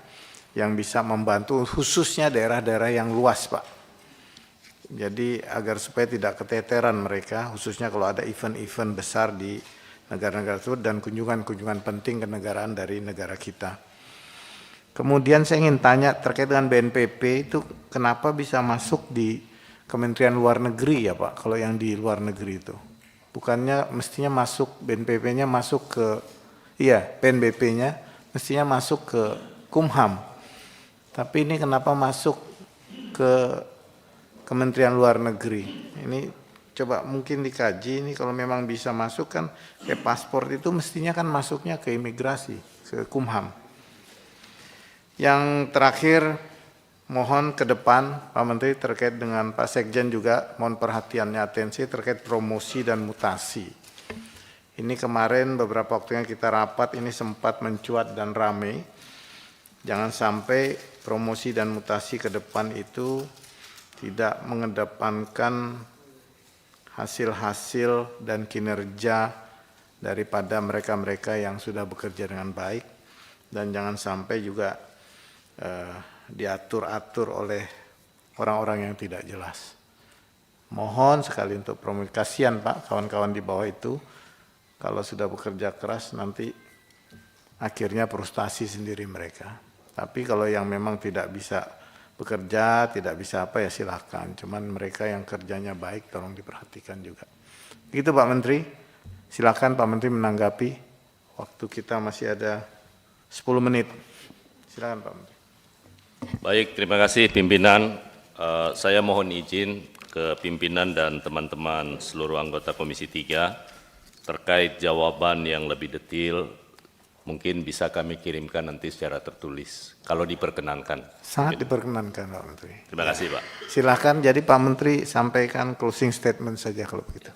A: yang bisa membantu khususnya daerah-daerah yang luas Pak. Jadi agar supaya tidak keteteran mereka, khususnya kalau ada event-event besar di negara-negara tersebut dan kunjungan-kunjungan penting kenegaraan dari negara kita. Kemudian saya ingin tanya terkait dengan BNPB itu kenapa bisa masuk di Kementerian Luar Negeri ya Pak, kalau yang di luar negeri itu. Bukannya mestinya masuk BNPB-nya masuk ke, PNBP-nya mestinya masuk ke Kumham. Tapi ini kenapa masuk ke Kementerian Luar Negeri? Ini coba mungkin dikaji, ini kalau memang bisa masuk kan kayak paspor itu mestinya kan masuknya ke imigrasi, ke Kumham. Yang terakhir, mohon ke depan Pak Menteri terkait dengan Pak Sekjen juga mohon perhatiannya, atensi terkait promosi dan mutasi. Ini kemarin beberapa waktu yang kita rapat ini sempat mencuat dan ramai. Jangan sampai promosi dan mutasi ke depan itu tidak mengedepankan hasil-hasil dan kinerja daripada mereka-mereka yang sudah bekerja dengan baik, dan jangan sampai juga diatur-atur oleh orang-orang yang tidak jelas. Mohon sekali untuk promosi. Kasihan Pak, kawan-kawan di bawah itu kalau sudah bekerja keras nanti akhirnya frustasi sendiri mereka. Tapi kalau yang memang tidak bisa bekerja, tidak bisa ya silakan. Cuman mereka yang kerjanya baik tolong diperhatikan juga. Begitu Pak Menteri. Silakan Pak Menteri menanggapi. Waktu kita masih ada 10 menit. Silakan Pak Menteri.
B: Baik, terima kasih pimpinan. Saya mohon izin ke pimpinan dan teman-teman seluruh anggota Komisi 3 terkait jawaban yang lebih detail. Mungkin bisa kami kirimkan nanti secara tertulis, kalau diperkenankan.
A: Sangat diperkenankan Pak Menteri.
B: Terima kasih Pak.
A: Silakan, jadi Pak Menteri sampaikan closing statement saja kalau begitu.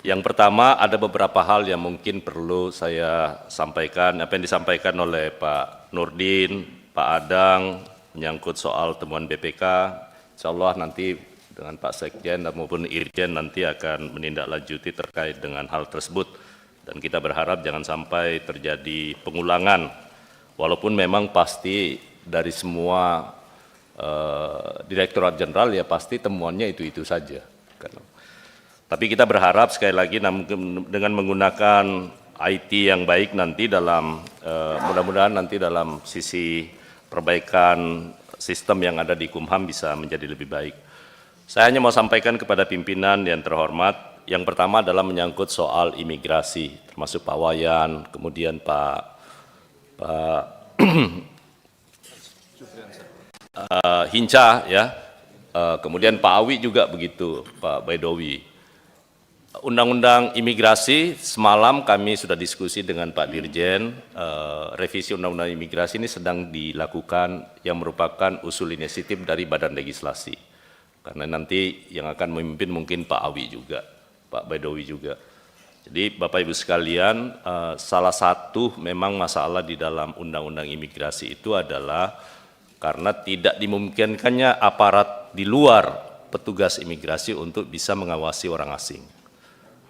B: Yang pertama, ada beberapa hal yang mungkin perlu saya sampaikan, apa yang disampaikan oleh Pak Nurdin, Pak Adang, menyangkut soal temuan BPK, insya Allah nanti dengan Pak Sekjen maupun Irjen nanti akan menindaklanjuti terkait dengan hal tersebut. Dan kita berharap jangan sampai terjadi pengulangan, walaupun memang pasti dari semua Direktorat Jenderal ya pasti temuannya itu-itu saja. Tapi kita berharap sekali lagi dengan menggunakan IT yang baik nanti dalam, mudah-mudahan nanti dalam sisi perbaikan sistem yang ada di Kumham bisa menjadi lebih baik. Saya hanya mau sampaikan kepada pimpinan yang terhormat, yang pertama adalah menyangkut soal imigrasi, termasuk Pak Wayan, kemudian Pak Hinca, ya, kemudian Pak Awi juga begitu, Pak Baidowi. Undang-undang imigrasi, semalam kami sudah diskusi dengan Pak Dirjen, revisi undang-undang imigrasi ini sedang dilakukan yang merupakan usul inisiatif dari Badan Legislasi. Karena nanti yang akan memimpin mungkin Pak Awi juga. Pak Baidowi juga. Jadi Bapak Ibu sekalian, salah satu memang masalah di dalam undang-undang imigrasi itu adalah karena tidak dimungkinkannya aparat di luar petugas imigrasi untuk bisa mengawasi orang asing.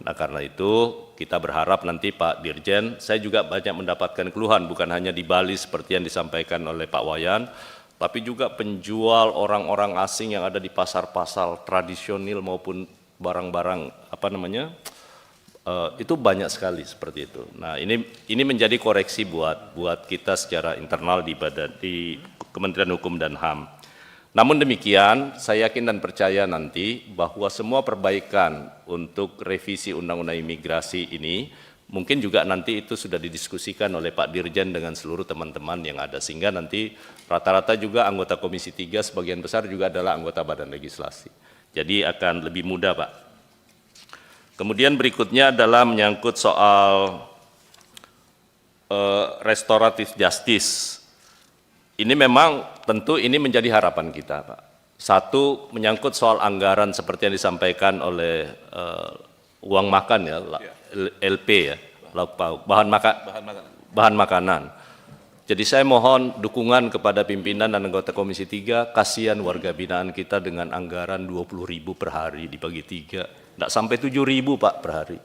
B: Nah, karena itu kita berharap nanti Pak Dirjen, saya juga banyak mendapatkan keluhan bukan hanya di Bali seperti yang disampaikan oleh Pak Wayan, tapi juga penjual orang-orang asing yang ada di pasar-pasar tradisional maupun barang-barang itu banyak sekali seperti itu. Nah, ini menjadi koreksi buat kita secara internal di Kementerian Hukum dan HAM. Namun demikian, saya yakin dan percaya nanti bahwa semua perbaikan untuk revisi Undang-Undang Imigrasi ini mungkin juga nanti itu sudah didiskusikan oleh Pak Dirjen dengan seluruh teman-teman yang ada, sehingga nanti rata-rata juga anggota Komisi 3 sebagian besar juga adalah anggota Badan Legislasi. Jadi akan lebih mudah, Pak. Kemudian berikutnya adalah menyangkut soal restoratif justice. Ini memang tentu ini menjadi harapan kita, Pak. Satu, menyangkut soal anggaran seperti yang disampaikan oleh uang makan ya, LP ya, bahan makanan. Jadi saya mohon dukungan kepada pimpinan dan anggota Komisi 3, kasihan warga binaan kita dengan anggaran 20.000 per hari dibagi 3. Tidak sampai 7.000 Pak per hari.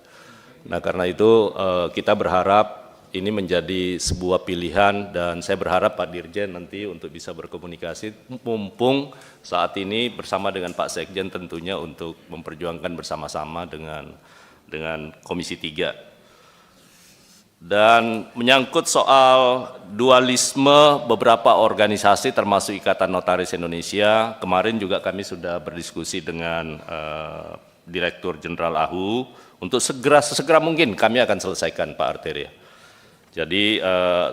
B: Nah, karena itu kita berharap ini menjadi sebuah pilihan, dan saya berharap Pak Dirjen nanti untuk bisa berkomunikasi mumpung saat ini bersama dengan Pak Sekjen tentunya untuk memperjuangkan bersama-sama dengan Komisi 3. Dan menyangkut soal dualisme beberapa organisasi termasuk Ikatan Notaris Indonesia, kemarin juga kami sudah berdiskusi dengan Direktur Jenderal AHU untuk sesegera mungkin kami akan selesaikan, Pak Arteria. Jadi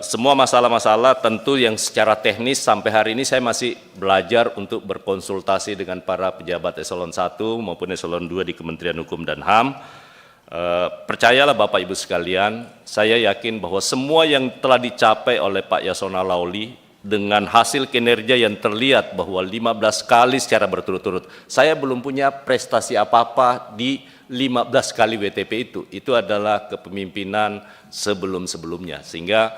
B: semua masalah-masalah tentu yang secara teknis sampai hari ini saya masih belajar untuk berkonsultasi dengan para pejabat eselon 1 maupun eselon 2 di Kementerian Hukum dan HAM. Percayalah Bapak Ibu sekalian, saya yakin bahwa semua yang telah dicapai oleh Pak Yasona Lauli dengan hasil kinerja yang terlihat bahwa 15 kali secara berturut-turut, saya belum punya prestasi apa-apa di 15 kali WTP itu adalah kepemimpinan sebelum-sebelumnya, sehingga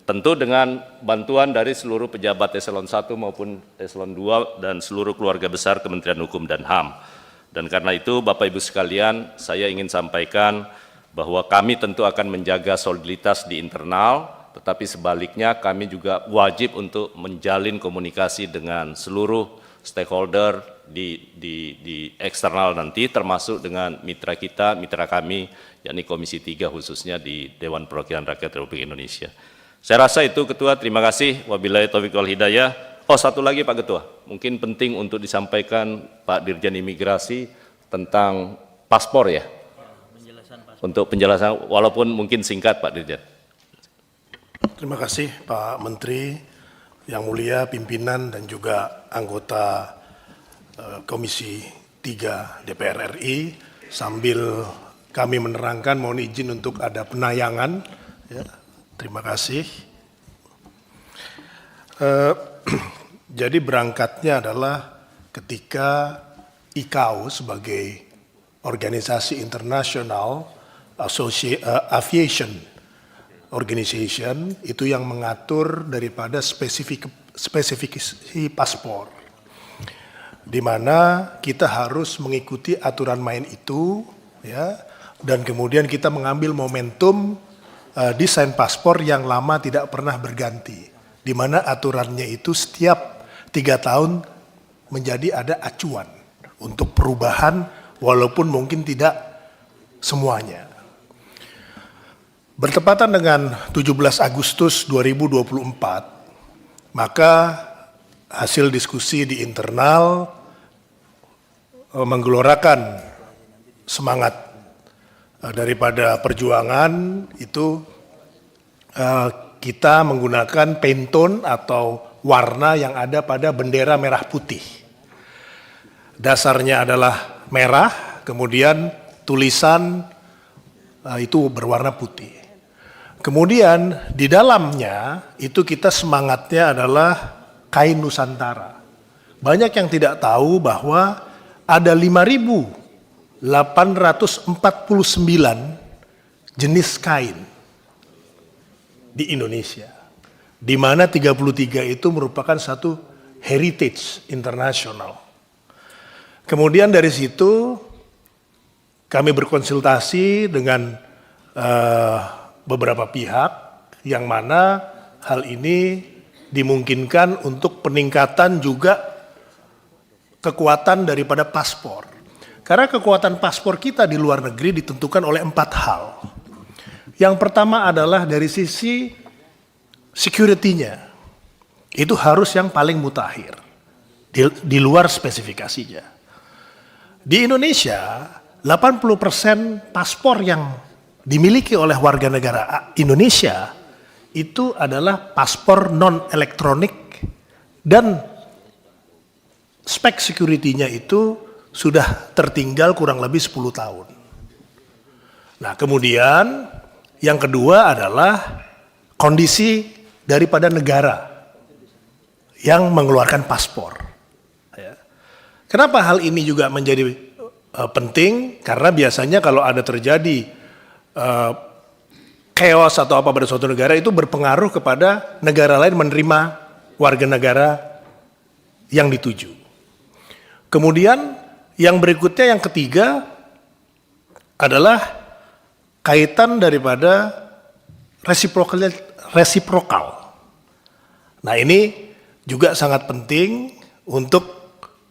B: tentu dengan bantuan dari seluruh pejabat eselon 1 maupun eselon 2 dan seluruh keluarga besar Kementerian Hukum dan HAM. Dan karena itu Bapak Ibu sekalian, saya ingin sampaikan bahwa kami tentu akan menjaga soliditas di internal, tetapi sebaliknya kami juga wajib untuk menjalin komunikasi dengan seluruh stakeholder di eksternal nanti, termasuk dengan mitra kita, mitra kami, yakni Komisi 3 khususnya di Dewan Perwakilan Rakyat Republik Indonesia. Saya rasa itu Ketua, terima kasih. Wabillahi taufiq wal hidayah. Oh, satu lagi Pak Ketua, mungkin penting untuk disampaikan Pak Dirjen Imigrasi tentang paspor ya. Untuk penjelasan, walaupun mungkin singkat Pak Dirjen.
M: Terima kasih Pak Menteri, yang mulia pimpinan dan juga anggota Komisi 3 DPR RI. Sambil kami menerangkan, mohon izin untuk ada penayangan. Ya, terima kasih. Jadi berangkatnya adalah ketika ICAO sebagai organisasi internasional aviation organization itu yang mengatur daripada spesifikasi paspor, di mana kita harus mengikuti aturan main itu, ya, dan kemudian kita mengambil momentum desain paspor yang lama tidak pernah berganti, di mana aturannya itu setiap 3 tahun menjadi ada acuan untuk perubahan, walaupun mungkin tidak semuanya. Bertepatan dengan 17 Agustus 2024, maka hasil diskusi di internal menggelorakan semangat daripada perjuangan itu, kita menggunakan Pantone atau warna yang ada pada bendera merah putih. Dasarnya adalah merah, kemudian tulisan itu berwarna putih. Kemudian di dalamnya itu kita semangatnya adalah kain Nusantara. Banyak yang tidak tahu bahwa ada 5.849 jenis kain di Indonesia, di mana 33 itu merupakan satu heritage internasional. Kemudian dari situ kami berkonsultasi dengan beberapa pihak yang mana hal ini dimungkinkan untuk peningkatan juga kekuatan daripada paspor. Karena kekuatan paspor kita di luar negeri ditentukan oleh 4 hal. Yang pertama adalah dari sisi security-nya. Itu harus yang paling mutakhir, di luar spesifikasinya. Di Indonesia, 80% paspor yang dimiliki oleh warga negara Indonesia itu adalah paspor non-elektronik dan spek security-nya itu sudah tertinggal kurang lebih 10 tahun. Nah, kemudian yang kedua adalah kondisi daripada negara yang mengeluarkan paspor. Ya. Kenapa hal ini juga menjadi penting? Karena biasanya kalau ada terjadi chaos atau apa pada suatu negara itu berpengaruh kepada negara lain menerima warga negara yang dituju. Kemudian yang berikutnya, yang ketiga adalah kaitan daripada resiprokal. Nah, ini juga sangat penting untuk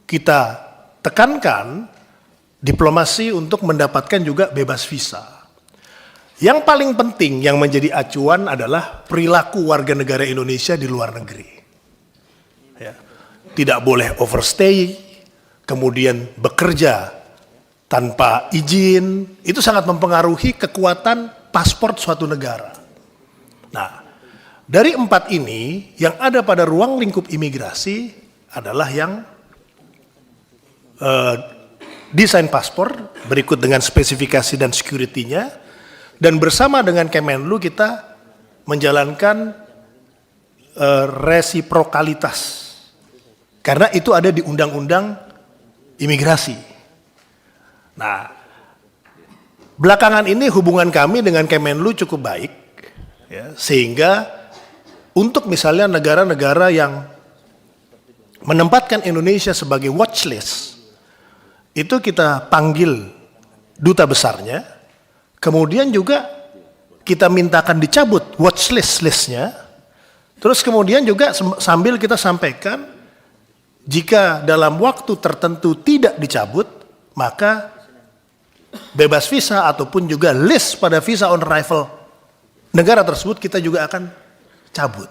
M: kita tekankan diplomasi untuk mendapatkan juga bebas visa. Yang paling penting yang menjadi acuan adalah perilaku warga negara Indonesia di luar negeri. Ya. Tidak boleh overstay, kemudian bekerja tanpa izin, itu sangat mempengaruhi kekuatan paspor suatu negara. Nah, dari 4 ini, yang ada pada ruang lingkup imigrasi adalah yang desain paspor berikut dengan spesifikasi dan security-nya, dan bersama dengan Kemenlu kita menjalankan resiprokalitas. Karena itu ada di Undang-Undang Imigrasi. Nah, belakangan ini hubungan kami dengan Kemenlu cukup baik, ya, sehingga untuk misalnya negara-negara yang menempatkan Indonesia sebagai watchlist, itu kita panggil duta besarnya, kemudian juga kita mintakan dicabut watchlist-listnya, terus kemudian juga sambil kita sampaikan, jika dalam waktu tertentu tidak dicabut, maka bebas visa ataupun juga list pada visa on arrival negara tersebut kita juga akan cabut.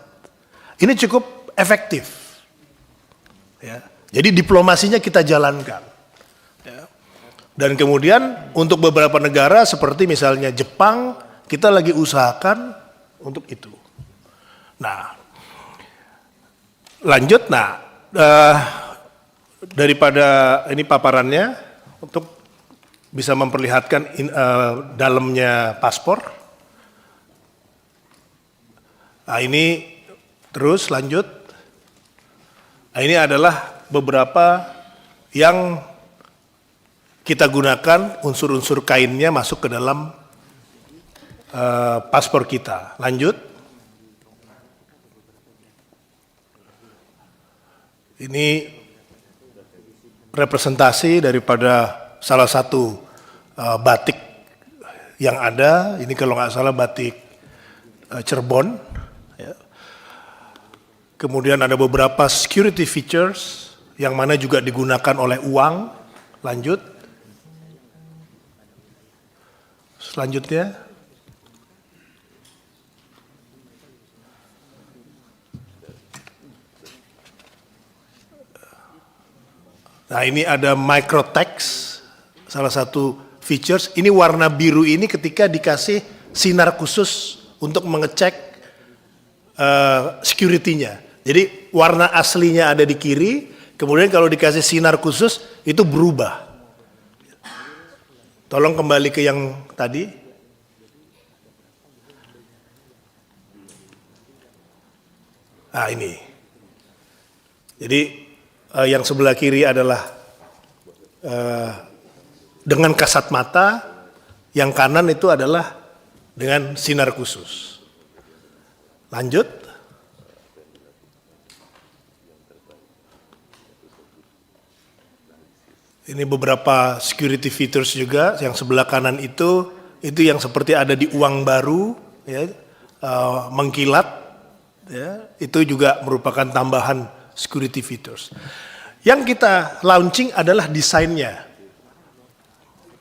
M: Ini cukup efektif. Ya. Jadi diplomasinya kita jalankan. Ya. Dan kemudian untuk beberapa negara seperti misalnya Jepang, kita lagi usahakan untuk itu. Nah, lanjut. Nah, daripada ini paparannya untuk bisa memperlihatkan dalamnya paspor. Nah, ini terus lanjut. Nah, ini adalah beberapa yang kita gunakan unsur-unsur kainnya masuk ke dalam paspor kita. Lanjut. Ini representasi daripada salah satu batik yang ada. Ini kalau nggak salah batik Cirebon. Ya. Kemudian ada beberapa security features yang mana juga digunakan oleh uang. Lanjut. Selanjutnya. Nah, ini ada microtext, salah satu features. Ini warna biru ini ketika dikasih sinar khusus untuk mengecek security-nya. Jadi warna aslinya ada di kiri, kemudian kalau dikasih sinar khusus itu berubah. Tolong kembali ke yang tadi. Nah, ini. Jadi yang sebelah kiri adalah dengan kasat mata, yang kanan itu adalah dengan sinar khusus. Lanjut. Ini beberapa security features juga, yang sebelah kanan itu yang seperti ada di uang baru, ya, mengkilat, ya, itu juga merupakan tambahan security features. Yang kita launching adalah desainnya,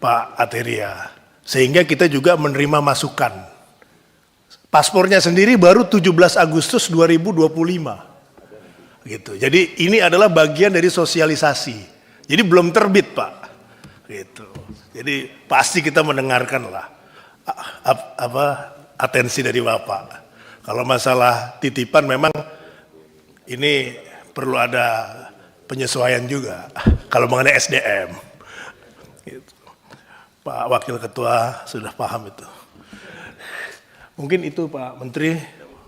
M: Pak Ateria, sehingga kita juga menerima masukan. Paspornya sendiri baru 17 Agustus 2025. Gitu. Jadi ini adalah bagian dari sosialisasi. Jadi belum terbit, Pak. Gitu. Jadi pasti kita mendengarkan lah atensi dari Bapak. Kalau masalah titipan memang ini perlu ada penyesuaian juga. Kalau mengenai SDM. Gitu. Pak Wakil Ketua sudah paham itu. Mungkin itu Pak Menteri.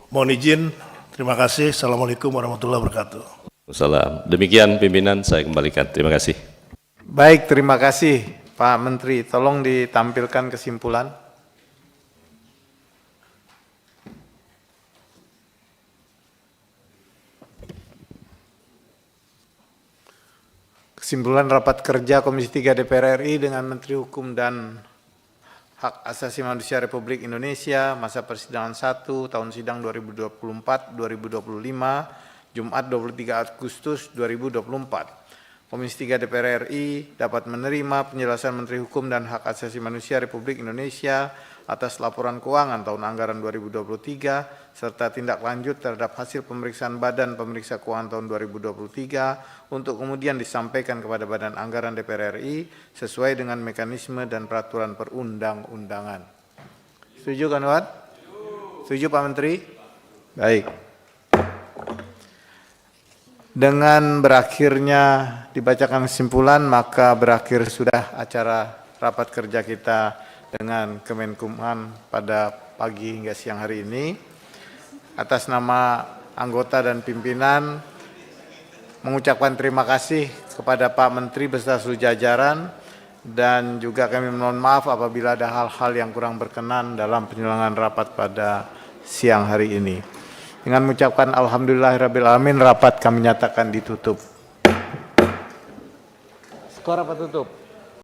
M: Mohon izin. Terima kasih. Assalamualaikum warahmatullahi wabarakatuh.
B: Wassalam. Demikian pimpinan saya kembalikan. Terima kasih.
A: Baik, terima kasih Pak Menteri. Tolong ditampilkan kesimpulan. Kesimpulan rapat kerja Komisi 3 DPR RI dengan Menteri Hukum dan Hak Asasi Manusia Republik Indonesia masa persidangan 1 tahun sidang 2024-2025 Jumat 23 Agustus 2024. Komisi 3 DPR RI dapat menerima penjelasan Menteri Hukum dan Hak Asasi Manusia Republik Indonesia atas laporan keuangan tahun anggaran 2023 serta tindak lanjut terhadap hasil pemeriksaan Badan Pemeriksa Keuangan tahun 2023 untuk kemudian disampaikan kepada Badan Anggaran DPR RI sesuai dengan mekanisme dan peraturan perundang-undangan. Setuju kan, Pak? Setuju Pak Menteri? Baik. Dengan berakhirnya dibacakan kesimpulan, maka berakhir sudah acara rapat kerja kita dengan Kemenkumham pada pagi hingga siang hari ini. Atas nama anggota dan pimpinan, mengucapkan terima kasih kepada Pak Menteri beserta seluruh jajaran, dan juga kami mohon maaf apabila ada hal-hal yang kurang berkenan dalam penyelenggaraan rapat pada siang hari ini. Dengan mengucapkan alhamdulillahirrabbilalamin, rapat kami nyatakan ditutup. Skor apa tutup?